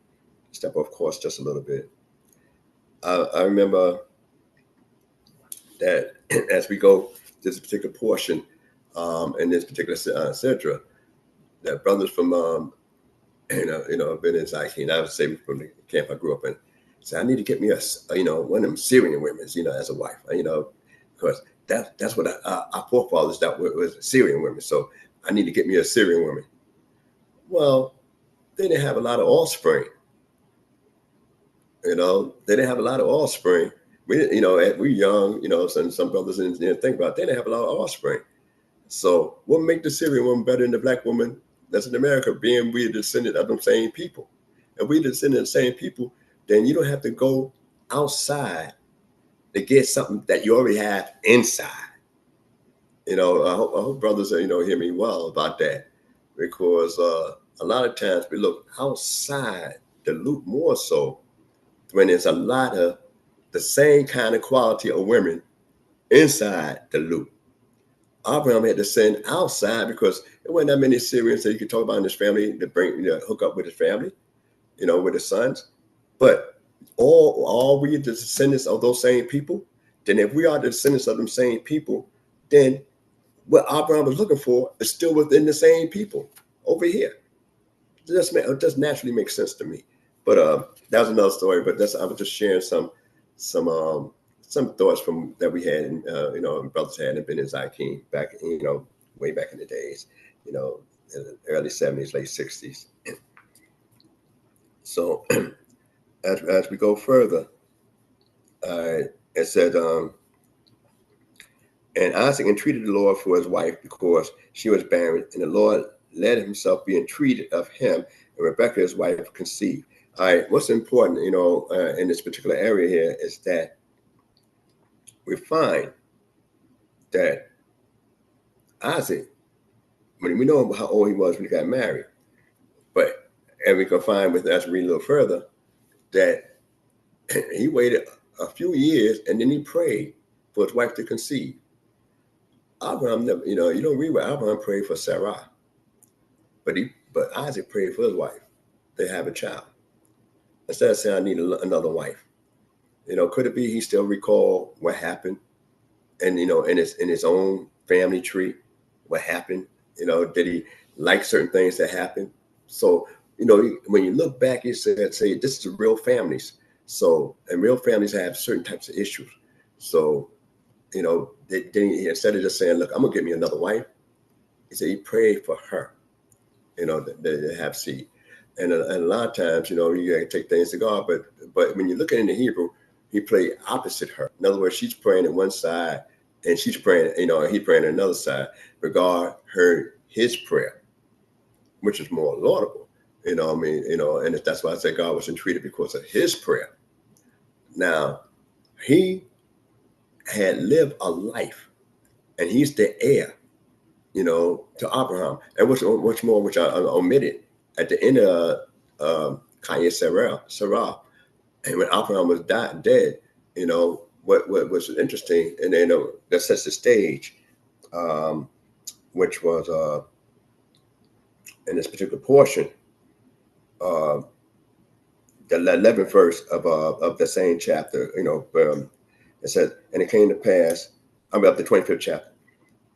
step off course just a little bit. I remember that as we go this particular portion in this particular Sidra, that brothers from BINAH Zaki, I would say from the camp I grew up in, said I need to get me a one of them Syrian women, as a wife, because that's what our forefathers that was Syrian women. So I need to get me a Syrian woman. Well, they didn't have a lot of offspring. They didn't have a lot of offspring. We're young, some brothers didn't think about it. They didn't have a lot of offspring. So what make the Syrian woman better than the black woman that's in America, being we descended of the same people? And we descended of the same people, then you don't have to go outside to get something that you already have inside. I hope brothers hear me well about that, because a lot of times we look outside the loop more so when there's a lot of the same kind of quality of women inside the loop. Abraham had to send outside because there weren't that many Syrians that you could talk about in his family to bring, hook up with his family, with his sons. But all we are the descendants of those same people. Then if we are the descendants of them same people, then what Abraham was looking for is still within the same people over here. It just naturally makes sense to me. But that was another story. But I was just sharing some thoughts from that we had, and brothers had in BINAH Zaki back, way back in the days, in the early 70s, late 60s. So as we go further, it said, and Isaac entreated the Lord for his wife because she was barren, and the Lord let himself be entreated of him, and Rebekah, his wife, conceived. All right, what's important, in this particular area here is that we find that Isaac, when we know how old he was when he got married, and we can find as we read a little further that he waited a few years and then he prayed for his wife to conceive. Abraham never, you don't read where Abraham prayed for Sarah, but Isaac prayed for his wife to have a child. Instead of saying, I need another wife. Could it be he still recall what happened and, in his own family tree, what happened? Did he like certain things that happened? So, when you look back, you say this is real families. So, and real families have certain types of issues. So, instead of just saying, look, I'm going to get me another wife, he said he prayed for her, to have seed. And a lot of times, you got to take things to God. But when you look at it in the Hebrew, he prayed opposite her. In other words, she's praying on one side and she's praying, and he praying on another side. But God heard his prayer, which is more laudable. And that's why I say God was entreated because of his prayer. Now, he had lived a life and he's the heir, to Abraham. And what's more, which I omitted at the end of Sarah, and when Abraham was dead, what was interesting, and that sets the stage, which was in this particular portion, the 11th verse of the same chapter, it says, and it came to pass, up the 25th chapter,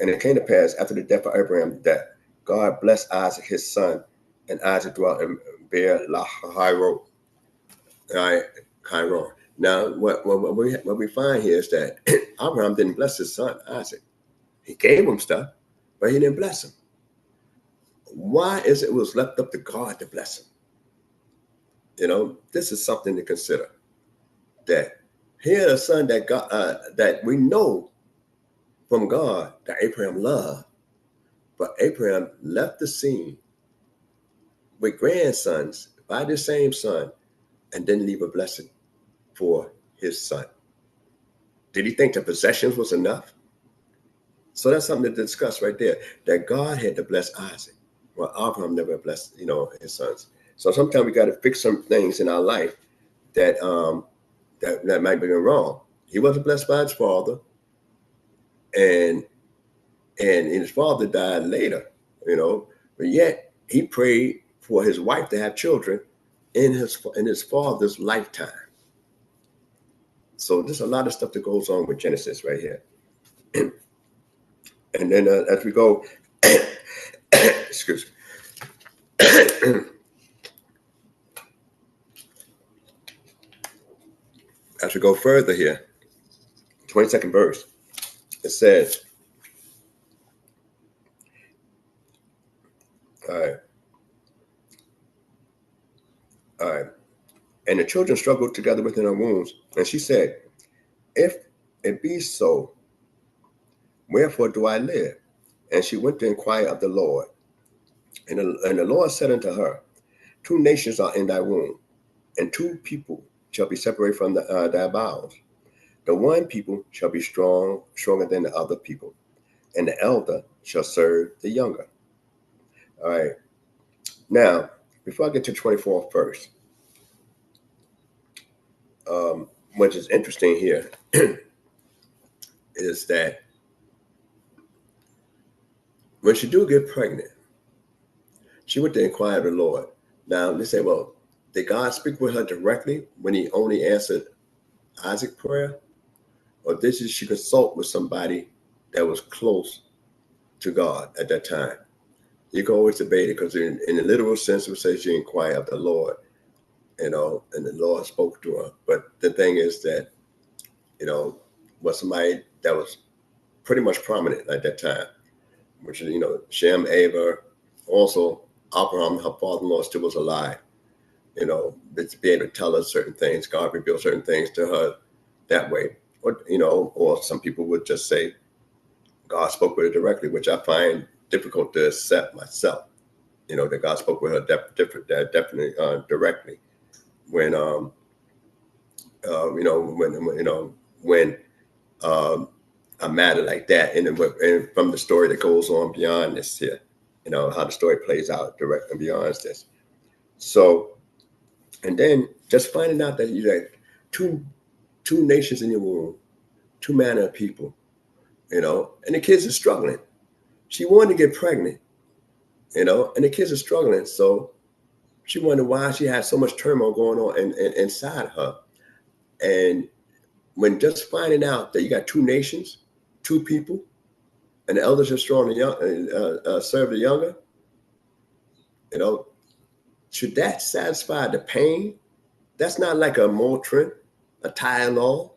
and it came to pass after the death of Abraham that God blessed Isaac his son, and Isaac dwelt in Beer-lahai-roi. Now, what we find here is that Abraham didn't bless his son Isaac. He gave him stuff, but he didn't bless him. why is it was left up to God to bless him? You know, this is something to consider. That here a son that God, that we know from God that Abraham loved, but Abraham left the scene with grandsons by the same son and didn't leave a blessing for his son. Did he think the possessions was enough? So that's something to discuss right there, that God had to bless Isaac. Well, Abraham never blessed, his sons. So sometimes we got to fix some things in our life that that might be wrong. He wasn't blessed by his father, and his father died later, but yet he prayed for his wife to have children in his father's lifetime. So there's a lot of stuff that goes on with Genesis right here. And then as we go, excuse me. As we go further here, 22nd verse, it says, all right. And the children struggled together within her wombs. And she said, if it be so, wherefore do I live? And she went to inquire of the Lord. And the Lord said unto her, 2 nations are in thy womb, and 2 people shall be separated from thy bowels. The one people shall be stronger than the other people, and the elder shall serve the younger. All right. Now, before I get to 24th verse, which is interesting here, is that when she do get pregnant, she went to inquire of the Lord. Now, they say, well, did God speak with her directly when he only answered Isaac's prayer? Or did she consult with somebody that was close to God at that time? You can always debate it, because in the literal sense, it would say she inquired of the Lord, and the Lord spoke to her. But the thing is that, was somebody that was pretty much prominent at that time, which is, Shem, Ava, also Abraham, her father-in-law, still was alive, to be able to tell her certain things. God revealed certain things to her that way. Or some people would just say God spoke with her directly, which I find difficult to accept myself. That God spoke with her definitely directly. When when a matter like that, and from the story that goes on beyond this here, how the story plays out direct and beyond this. So, and then just finding out that you had two nations in your womb, 2 manner of people, and the kids are struggling. She wanted to get pregnant, and the kids are struggling. So she wondered why she had so much turmoil going on inside her. And when just finding out that you got 2 nations, 2 people, and the elders are strong and young, serve the younger, should that satisfy the pain? That's not like a Motrin, a Tylenol,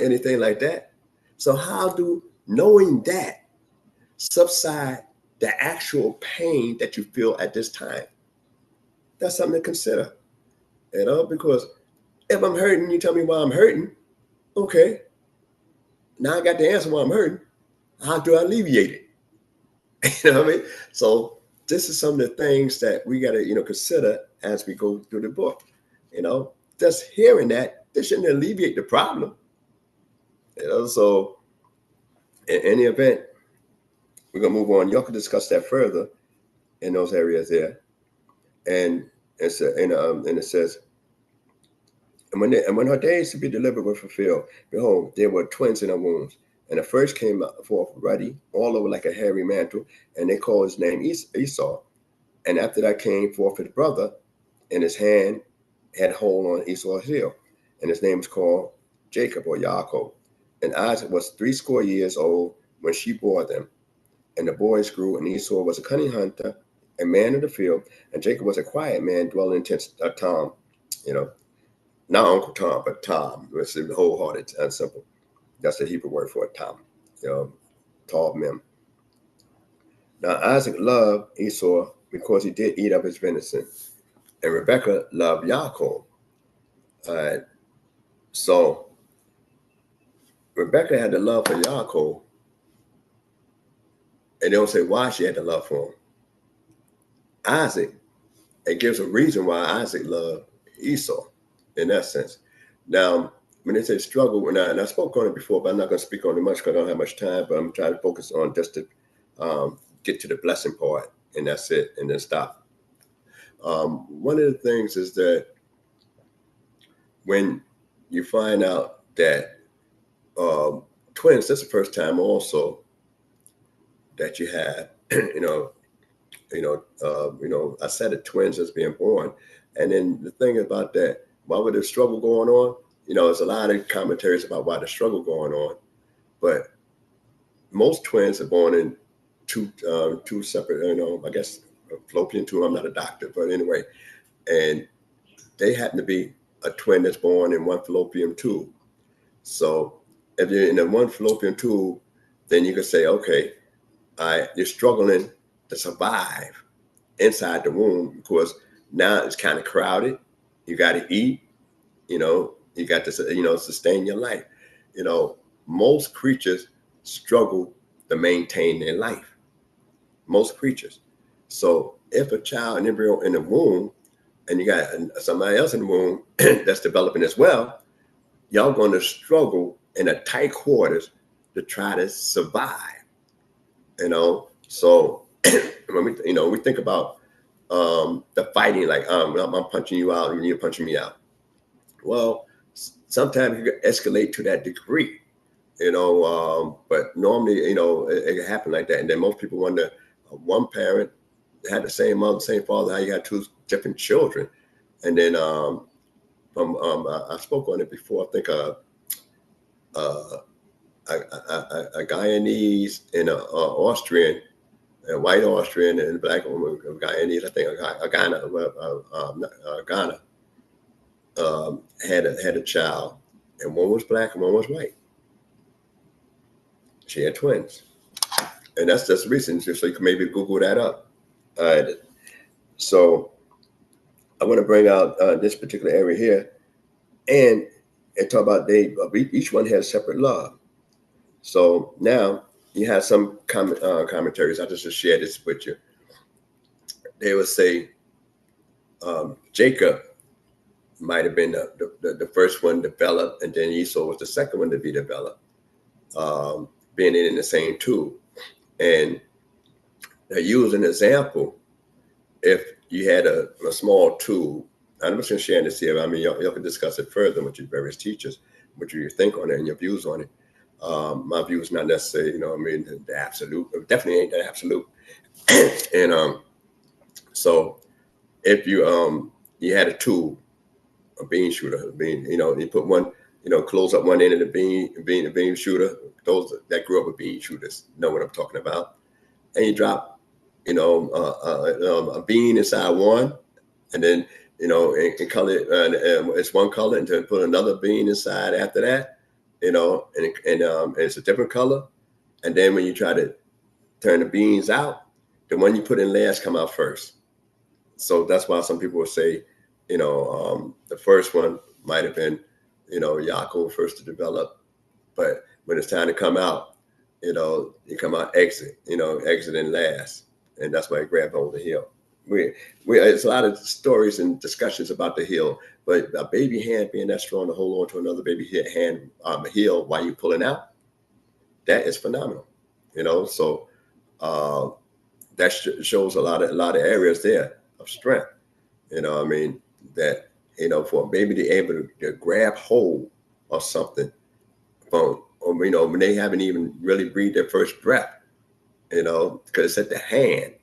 anything like that. So how do knowing that subside the actual pain that you feel at this time? That's something to consider, because if I'm hurting, you tell me why I'm hurting. Okay. Now I got the answer why I'm hurting. How do I alleviate it? You know what I mean? So this is some of the things that we got to, consider as we go through the book. Just hearing that, this shouldn't alleviate the problem. So in any event, we're gonna move on. Y'all can discuss that further in those areas there. And it says, and when her days to be delivered were fulfilled, behold, there were twins in her wombs. And the first came forth ruddy, all over like a hairy mantle, and they called his name Esau. And after that came forth his brother, and his hand had hold on Esau's heel, and his name was called Jacob or Yaakov. And Isaac was 80 years old when she bore them. And the boys grew, and Esau was a cunning hunter, a man of the field, and Jacob was a quiet man dwelling in tents. Tom, not Uncle Tom, but Tom, which is wholehearted and simple. That's the Hebrew word for it, Tom. Tall Mem. Now Isaac loved Esau because he did eat of his venison. And Rebekah loved Yaakov. So Rebekah had the love for Yaakov, and they don't say why she had the love for him. Isaac, it gives a reason why Isaac loved Esau in that sense. Now, when they say struggle, and I spoke on it before, but I'm not going to speak on it much because I don't have much time, but I'm trying to focus on just to get to the blessing part, and that's it, and then stop. One of the things is that when you find out that twins, that's the first time also that you have, a set of twins that's being born. And then the thing about that, why would the struggle going on? There's a lot of commentaries about why the struggle going on, but most twins are born in two separate, I guess fallopian tube. I'm not a doctor, but anyway, and they happen to be a twin that's born in one fallopian tube. So if you're in the one fallopian tube, then you can say, okay, you're struggling to survive inside the womb because now it's kind of crowded. You got to eat, you got to, sustain your life. Most creatures struggle to maintain their life. Most creatures. So if a child, an embryo in the womb, and you got somebody else in the womb that's developing as well, y'all going to struggle in a tight quarters to try to survive. So when we think about the fighting, like I'm punching you out and you're punching me out. Well, sometimes you can escalate to that degree, but normally, it can happen like that. And then most people wonder, one parent had the same mother, same father, how you got two different children. And then I spoke on it before. I think a Guyanese and an Austrian, a white Austrian and a black woman, a Guyanese, I think Ghana had a child, and one was black and one was white. She had twins, and that's just recent. So you can maybe Google that up. So I want to bring out this particular area here, and talk about each one has separate love. So now you have some commentaries. I just share this with you. They would say Jacob might have been the first one developed, and then Esau was the second one to be developed, being in the same tube. And I use an example. If you had a small tube, I'm just going to share this here. I mean, y'all can discuss it further with your various teachers, what you think on it and your views on it. My view is not necessarily, the absolute. It definitely ain't the absolute. And so if you had a tube, a bean shooter, you put one, close up one end of the bean shooter. Those that grew up with bean shooters know what I'm talking about. And you drop, a bean inside one, and then and color it, and it's one color, and then put another bean inside after that. And it's a different color. And then when you try to turn the beans out, the one you put in last come out first. So that's why some people will say, the first one might have been, Yaakov first to develop. But when it's time to come out, you come out exiting last. And that's why I grab hold of the heel. It's a lot of stories and discussions about the heel, but a baby hand being that strong to hold on to another baby hand heel while you're pulling out, that is phenomenal. So that shows a lot of areas there of strength. That for a baby to be able to grab hold of something from, when they haven't even really breathed their first breath, because it's at the hand.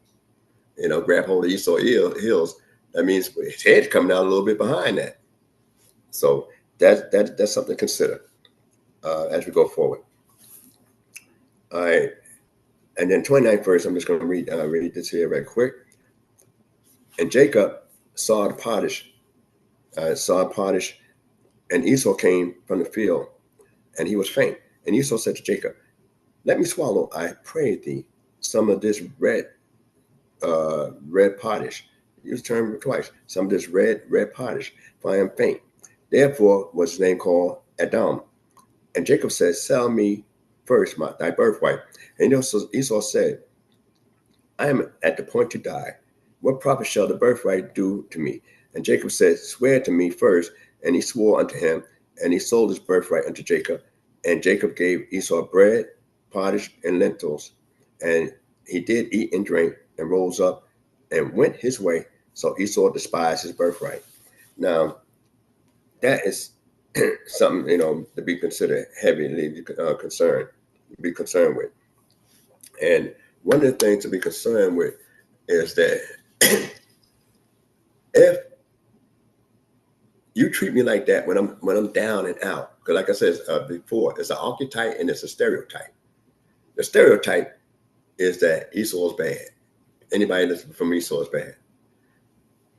Grab hold of Esau heels. That means his head's coming out a little bit behind that. So that's something to consider as we go forward. All right, and then 29th verse. I'm just going to read this here right quick. And Jacob saw the potash, and Esau came from the field, and he was faint. And Esau said to Jacob, "Let me swallow, I pray thee, some of this red red pottish. Use the term twice. Some of this red pottish, for I am faint. Therefore was his name called Adam. And Jacob said, sell me first thy birthright. And Esau said, I am at the point to die. What profit shall the birthright do to me? And Jacob said, swear to me first. And he swore unto him, and he sold his birthright unto Jacob. And Jacob gave Esau bread, pottage, and lentils. And he did eat and drink, and rose up and went his way. So Esau despised his birthright. Now, that is something, to be considered heavily concerned with. And one of the things to be concerned with is that if you treat me like that when I'm down and out, because like I said before, it's an archetype and it's a stereotype. The stereotype is that Esau is bad. Anybody listening from Esau is bad.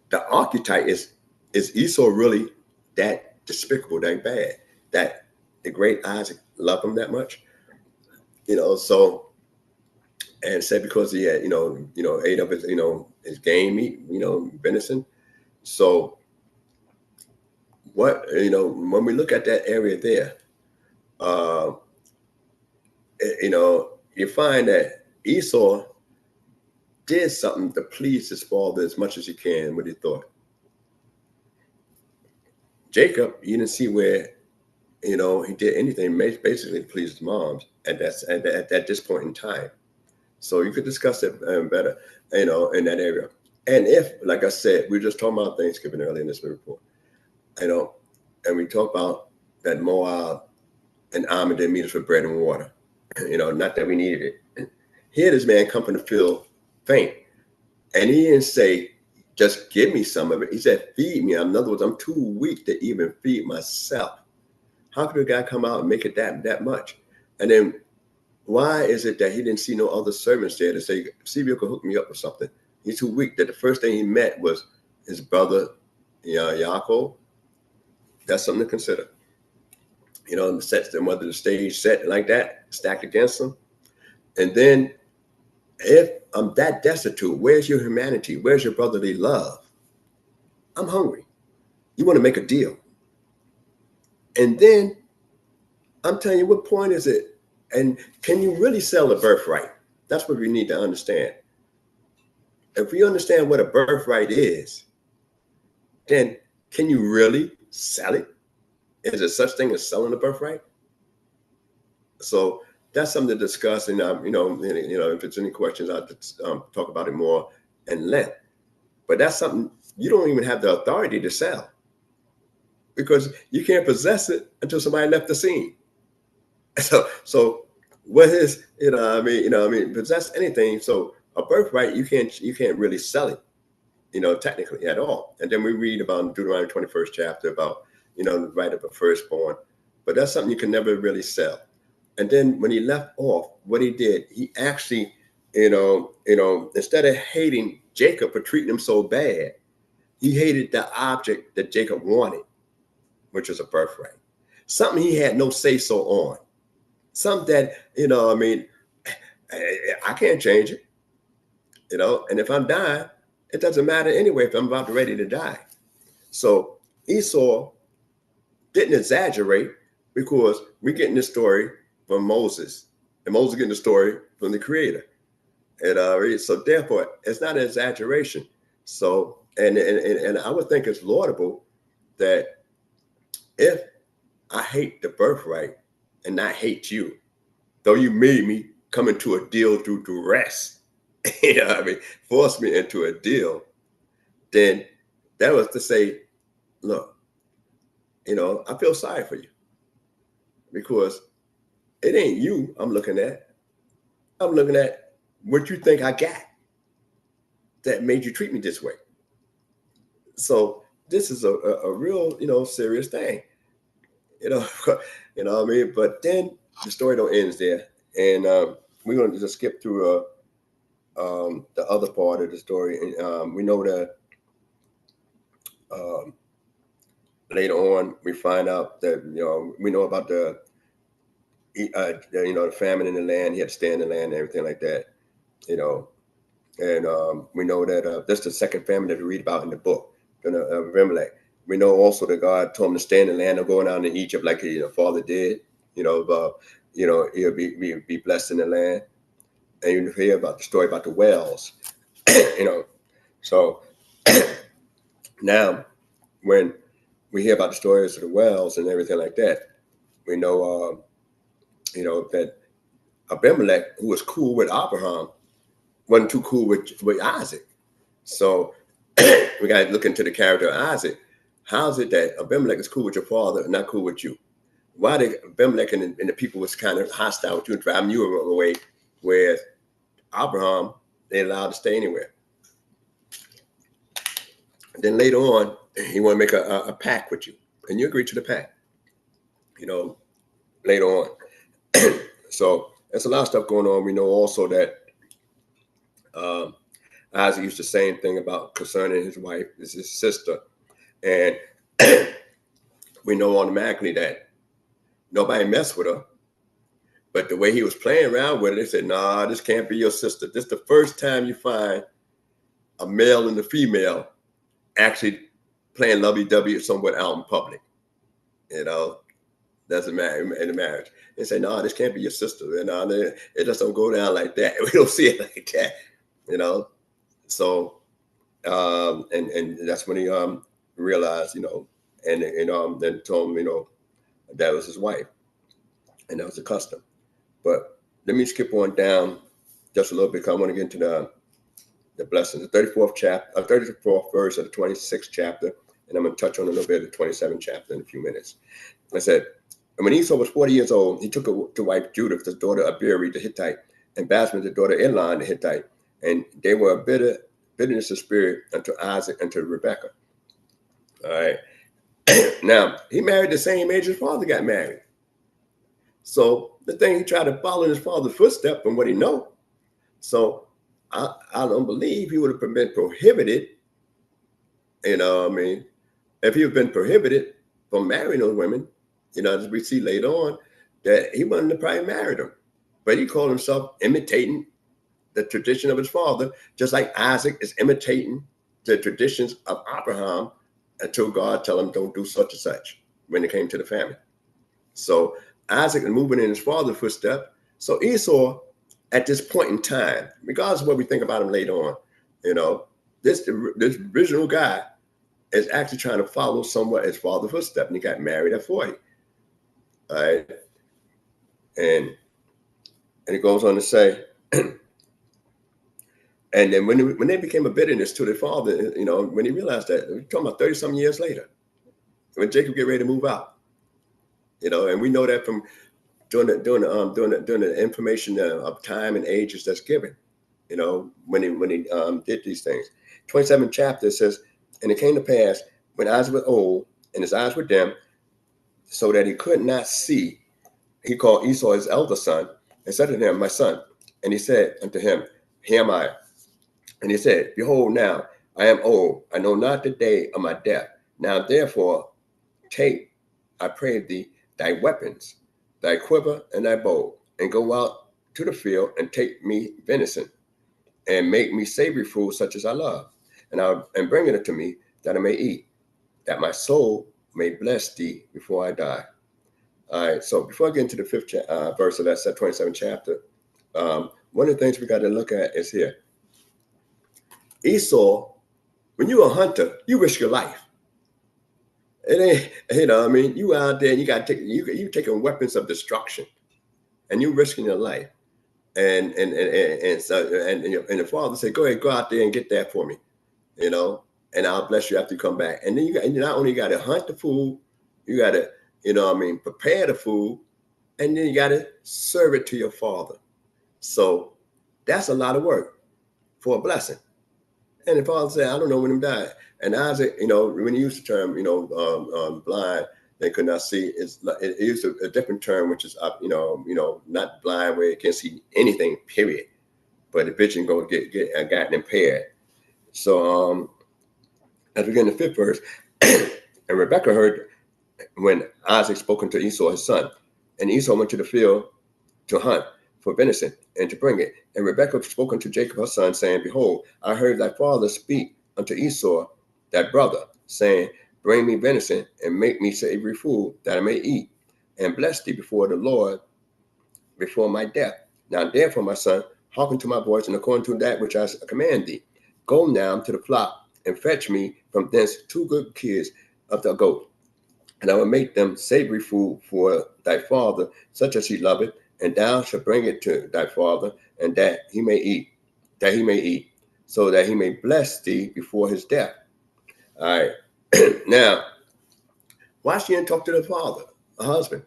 The archetype is Esau really that despicable, that bad, that the great Isaac loved him that much? So, and said because he had, ate up his, his game meat, venison. So what, when we look at that area there, you find that Esau did something to please his father as much as he can, what he thought. Jacob, you didn't see where, he did anything basically to please his moms at this point in time. So you could discuss it better, in that area. And if, like I said, we were just talking about Thanksgiving earlier in this report, and we talked about that Moab and Ammon didn't meet us with bread and water, not that we needed it. Here this man come from the field faint. And he didn't say, just give me some of it. He said, feed me. In other words, I'm too weak to even feed myself. How could a guy come out and make it that much? And then why is it that he didn't see no other servants there to say, see if you can hook me up with something? He's too weak that the first thing he met was his brother, Yaakov. That's something to consider. Sets them whether the stage set like that, stacked against them. And then if I'm that destitute, where's your humanity? Where's your brotherly love? I'm hungry. You want to make a deal. And then I'm telling you, what point is it? And can you really sell a birthright? That's what we need to understand. If we understand what a birthright is, then can you really sell it? Is there such thing as selling a birthright? So that's something to discuss. And if it's any questions, I'll talk about it more in length. But that's something you don't even have the authority to sell, because you can't possess it until somebody left the scene. So what is possess anything? So a birthright, you can't really sell it, technically at all. And then we read about Deuteronomy 21st chapter about the right of a firstborn, but that's something you can never really sell. And then when he left off, what he did, he actually, instead of hating Jacob for treating him so bad, he hated the object that Jacob wanted, which was a birthright, something he had no say so on. Something that, I can't change it, and if I'm dying, it doesn't matter anyway if I'm about ready to die. So Esau didn't exaggerate, because we're getting this story from Moses, and Moses getting the story from the Creator. And so therefore, it's not an exaggeration. So, and I would think it's laudable that if I hate the birthright and not hate you, though you made me come into a deal through duress, force me into a deal, then that was to say, look, I feel sorry for you, because it ain't you I'm looking at. I'm looking at what you think I got that made you treat me this way. So this is a real, serious thing, But then the story don't end there, and we're going to just skip through the other part of the story. And we know that later on we find out that we know about the famine in the land. He had to stay in the land and everything like that, And we know that that's the second famine that we read about in the book, Abimelech. We know also that God told him to stay in the land of going down to Egypt like his father did. He'll be blessed in the land. And you hear about the story about the wells. So now when we hear about the stories of the wells and everything like that, we know that Abimelech, who was cool with Abraham, wasn't too cool with Isaac. So we got to look into the character of Isaac. How is it that Abimelech is cool with your father and not cool with you? Why did Abimelech and the people was kind of hostile with you and driving you away, whereas Abraham, they allowed to stay anywhere? And then later on, he want to make a pact with you, and you agree to the pact, later on. So there's a lot of stuff going on. We know also that Isaac used the same thing about concerning his wife, his sister. And we know automatically that nobody messed with her. But the way he was playing around with it, they said, nah, this can't be your sister. This is the first time you find a male and a female actually playing lovey-dovey somewhere out in public. Doesn't matter in the marriage. They say, no, this can't be your sister. It just don't go down like that. We don't see it like that, So, and that's when he realized, and then told him, that was his wife, and that was the custom. But let me skip on down just a little bit, because I want to get into the blessings. The 34th verse of the 26th chapter, and I'm going to touch on a little bit of the 27th chapter in a few minutes. I said, and when Esau was 40 years old, he took to wife Judith, the daughter of Beeri the Hittite, and Basemath, the daughter of Elon the Hittite, and they were a bitterness of spirit unto Isaac and to Rebekah. All right. Now, he married the same age his father got married. So the thing, he tried to follow in his father's footsteps from what he know. So I don't believe he would have been prohibited, if he had been prohibited from marrying those women, as we see later on, that he wouldn't have probably married them. But he called himself imitating the tradition of his father, just like Isaac is imitating the traditions of Abraham until God tell him don't do such and such when it came to the family. So Isaac is moving in his father's footsteps. So Esau, at this point in time, regardless of what we think about him later on, this original guy is actually trying to follow somewhat his father's footsteps, and he got married at 40. All right. And it goes on to say, and then when they became a bitterness to their father, when he realized that, we're talking about 30-some years later, when Jacob get ready to move out, and we know that from during the information of time and ages that's given, when he did these things. 27th chapter says, and it came to pass when Isaac was old and his eyes were dim, so that he could not see, he called Esau his elder son and said to him, my son. And he said unto him, here am I. And he said, behold, now I am old. I know not the day of my death. Now, therefore, take, I pray thee, thy weapons, thy quiver and thy bow, and go out to the field and take me venison, and make me savory food such as I love, and bring it unto me that I may eat, that my soul may bless thee before I die. All right, so before I get into the 5th verse of that 27th chapter, one of the things we got to look at is here. Esau, when you're a hunter, you risk your life. It ain't, you out there and you got to take, you taking weapons of destruction, and you risking your life. And the father said, go ahead, go out there and get that for me, and I'll bless you after you come back. And then you not only got to hunt the food, you got to, prepare the food, and then you got to serve it to your father. So that's a lot of work for a blessing. And the father said, I don't know when he died. And Isaac, when he used the term, blind, they could not see, it used a different term, which is up, not blind where you can't see anything, period. But the vision go get gotten impaired. So as we get in the 5th verse, and Rebekah heard when Isaac spoken to Esau, his son, and Esau went to the field to hunt for venison, and to bring it. And Rebekah spoke unto Jacob her son, saying, Behold, I heard thy father speak unto Esau, thy brother, saying, Bring me venison, and make me savory food, that I may eat, and bless thee before the Lord, before my death. Now therefore, my son, hearken to my voice, and according to that which I command thee. Go now to the flock, and fetch me from thence 2 good kids of the goat, and I will make them savory food for thy father, such as he loveth, and thou shalt bring it to thy father, and that he may eat, so that he may bless thee before his death. All right. Now, why she didn't talk to the father, her husband?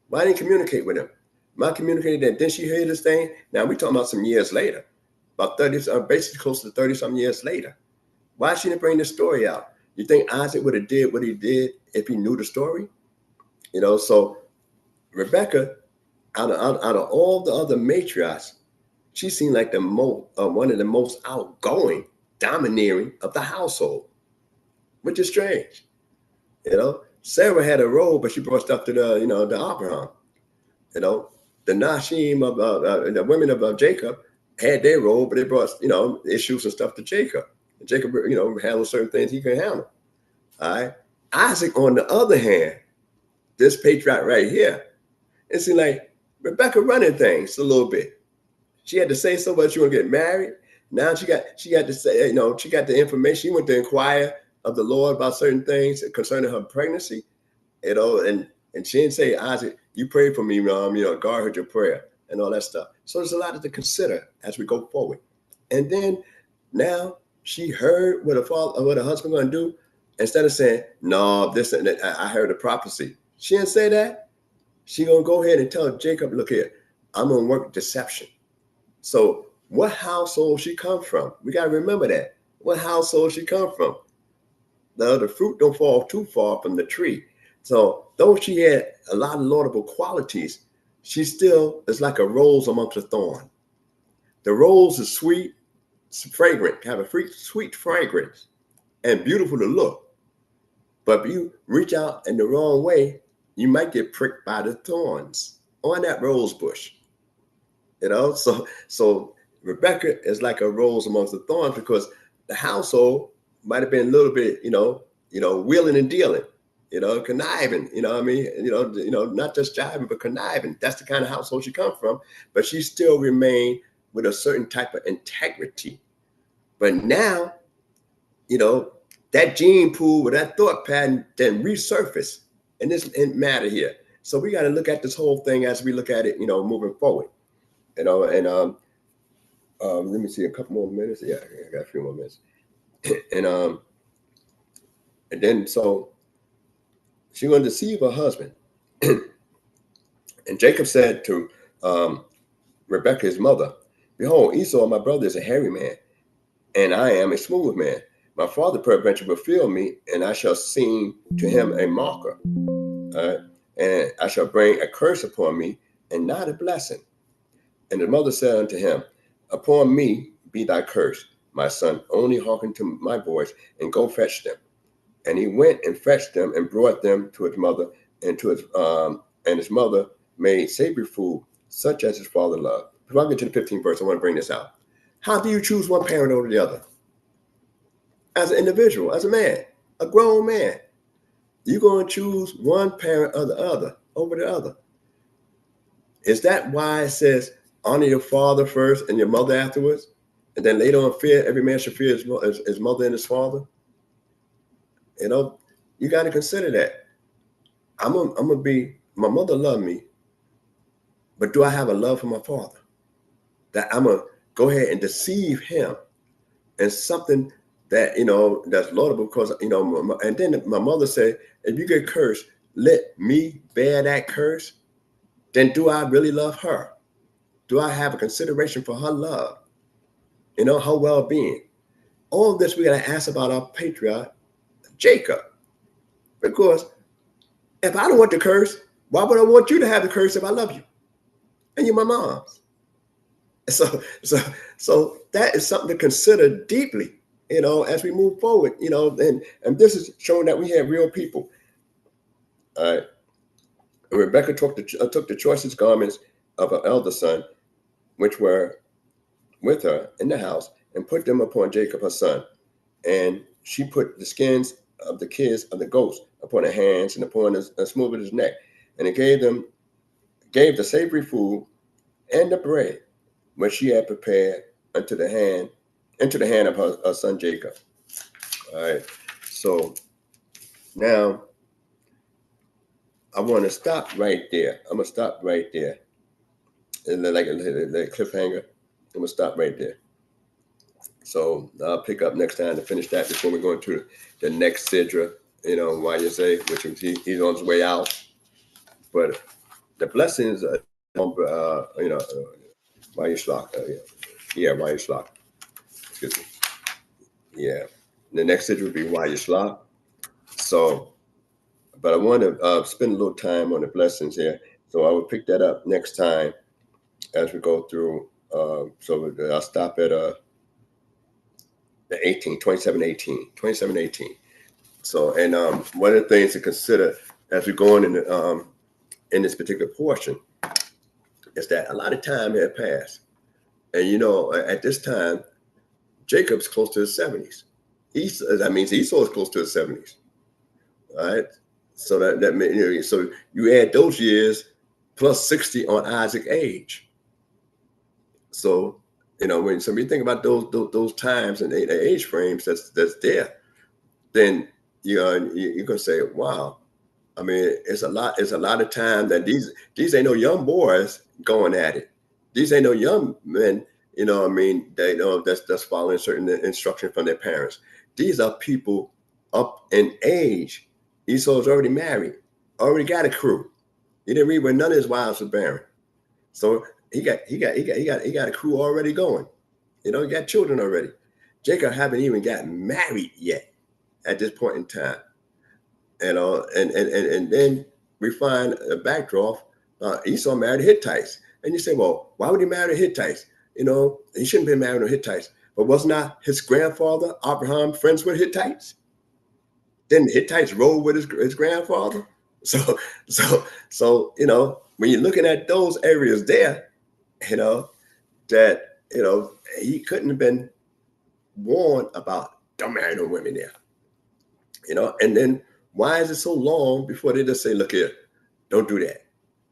Why didn't communicate with him? Not communicated that. Didn't she hear this thing? Now we talking about some years later, about 30, basically close to 30-some years later. Why she didn't bring this story out? You think Isaac would have did what he did if he knew the story? So Rebecca, out of all the other matriarchs, she seemed like one of the most outgoing, domineering of the household, which is strange. Sarah had a role, but she brought stuff to the Abraham. The Nashim of the women of Jacob had their role, but they brought issues and stuff to Jacob. And Jacob handled certain things he could handle. All right. Isaac, on the other hand, this patriarch right here, it seemed like Rebecca running things a little bit. She had to say so much. She want to get married. Now she got to say, she got the information. She went to inquire of the Lord about certain things concerning her pregnancy, and she didn't say, Isaac, you prayed for me, Mom, God heard your prayer and all that stuff. So there's a lot to consider as we go forward. And then now she heard what her husband going to do. Instead of saying, no, this and that, I heard a prophecy. She didn't say that. She going to go ahead and tell Jacob, look here, I'm going to work deception. So what household she come from? We got to remember that. What household she come from? The fruit don't fall too far from the tree. So though she had a lot of laudable qualities, she still is like a rose amongst a thorn. The rose is sweet, fragrant, have a sweet fragrance, and beautiful to look. But if you reach out in the wrong way, you might get pricked by the thorns on that rose bush. So Rebecca is like a rose amongst the thorns, because the household might have been a little bit, wheeling and dealing, conniving, not just jiving, but conniving. That's the kind of household she come from, but she still remained with a certain type of integrity. But now, that gene pool with that thought pattern then resurfaced in this matter here. So we got to look at this whole thing as we look at it, moving forward, and let me see a couple more minutes. Yeah, I got a few more minutes. And then so she going to deceive her husband. And Jacob said to Rebekah, his mother, Behold, Esau, my brother, is a hairy man, and I am a smooth man. My father peradventure will feel me, and I shall seem to him a mocker. And I shall bring a curse upon me, and not a blessing. And the mother said unto him, Upon me be thy curse, my son, only hearken to my voice, and go fetch them. And he went and fetched them, and brought them to his mother, and his mother made savory food, such as his father loved. Before I get to the 15th verse, I want to bring this out. How do you choose one parent over the other? As an individual, as a man, a grown man, you're going to choose one parent or the other over the other. Is that why it says, honor your father first and your mother afterwards? And then later on, every man should fear his mother and his father? You got to consider that. I'm gonna be, my mother loved me, but do I have a love for my father? That I'm gonna go ahead and deceive him and something that, that's laudable, because, and then my mother said, if you get cursed, let me bear that curse. Then do I really love her? Do I have a consideration for her love? Her well-being? All of this we got to ask about our patriarch, Jacob. Because if I don't want the curse, why would I want you to have the curse if I love you? And you're my mom's. So that is something to consider deeply, as we move forward, and this is showing that we have real people. All right. Rebecca took the choicest garments of her elder son which were with her in the house, and put them upon Jacob, her son. And she put the skins of the kids of the goats upon her hands and upon the smooth of his neck. And it gave the savory food and the bread which she had prepared into the hand of her son Jacob. All right. So now I want to stop right there. I'm gonna stop right there. And like a cliffhanger. I'm gonna stop right there. So I'll pick up next time to finish that before we go into the next Sidra, YSA, which he's on his way out. But the blessings, YSLOC. YSLOC. Excuse me. Yeah. The next Sidra would be YSLOC. So, but I want to spend a little time on the blessings here. So I will pick that up next time as we go through. So I'll stop at the 27:18. So, and one of the things to consider as we go on in this particular portion is that a lot of time had passed. And, at this time, Jacob's close to his 70s. That means Esau is close to his 70s. All right. So that means, so you add those years plus 60 on Isaac's age. So, when somebody think about those times and the age frames that's there, then you're gonna say, wow. I mean, it's a lot of time that these ain't no young boys going at it. These ain't no young men, they know that's following certain instruction from their parents. These are people up in age. Esau's already married, already got a crew. He didn't read where none of his wives were barren. So he got a crew already going. He got children already. Jacob haven't even got married yet at this point in time. And then we find a backdrop. Esau married Hittites. And you say, well, why would he marry Hittites? He shouldn't be married to Hittites. But was not his grandfather, Abraham, friends with Hittites? Then the Hittites rolled with his grandfather. So when you're looking at those areas there, that he couldn't have been warned about don't marry no women there. And then why is it so long before they just say, look here, don't do that.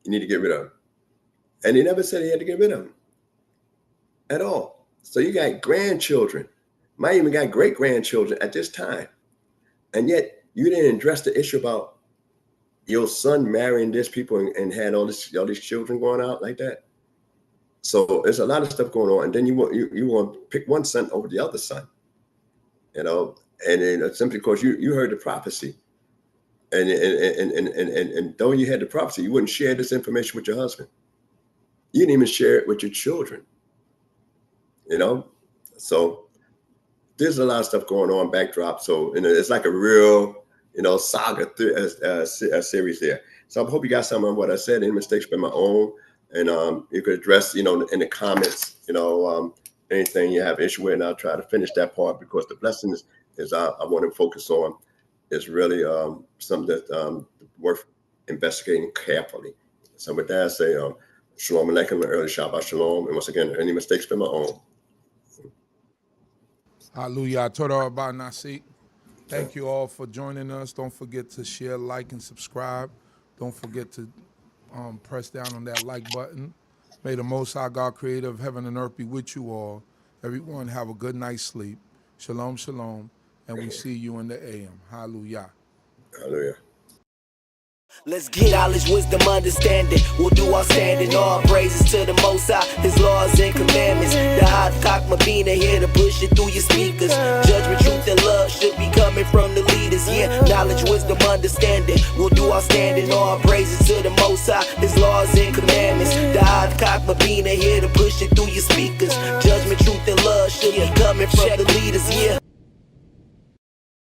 You need to get rid of him. And he never said he had to get rid of him at all. So you got grandchildren, might even got great grandchildren at this time. And yet you didn't address the issue about your son marrying these people and had all these children going out like that. So there's a lot of stuff going on. And then you want to pick one son over the other son, and then simply because you heard the prophecy. And though you had the prophecy, you wouldn't share this information with your husband. You didn't even share it with your children. So there's a lot of stuff going on backdrop. So it's like a real saga series there. So I hope you got some of what I said. Any mistakes been my own, and you could address in the comments anything you have issue with, and I'll try to finish that part because the blessings is I want to focus on is really something that worth investigating carefully. So with that, I say Shalom Aleichem, early Shabbat Shalom, and once again, any mistakes been my own. Hallelujah. Torah about Nasik. Thank you all for joining us. Don't forget to share, like, and subscribe. Don't forget to press down on that like button. May the Most High God, creator of heaven and earth, be with you all. Everyone have a good night's sleep. Shalom, shalom. And we see you in the AM. Hallelujah. Hallelujah. Let's get knowledge, wisdom, understanding. We'll do our standing. All praises to the Most High, His laws and commandments. The hot CHOKMAH BINAH here to push it through your speakers. Judgment, truth, and love should be coming from the leaders. Yeah, knowledge, wisdom, understanding. We'll do our standing. All praises to the Most High, His laws and commandments. The hot CHOKMAH BINAH here to push it through your speakers. Judgment, truth, and love should be coming from the leaders. Yeah.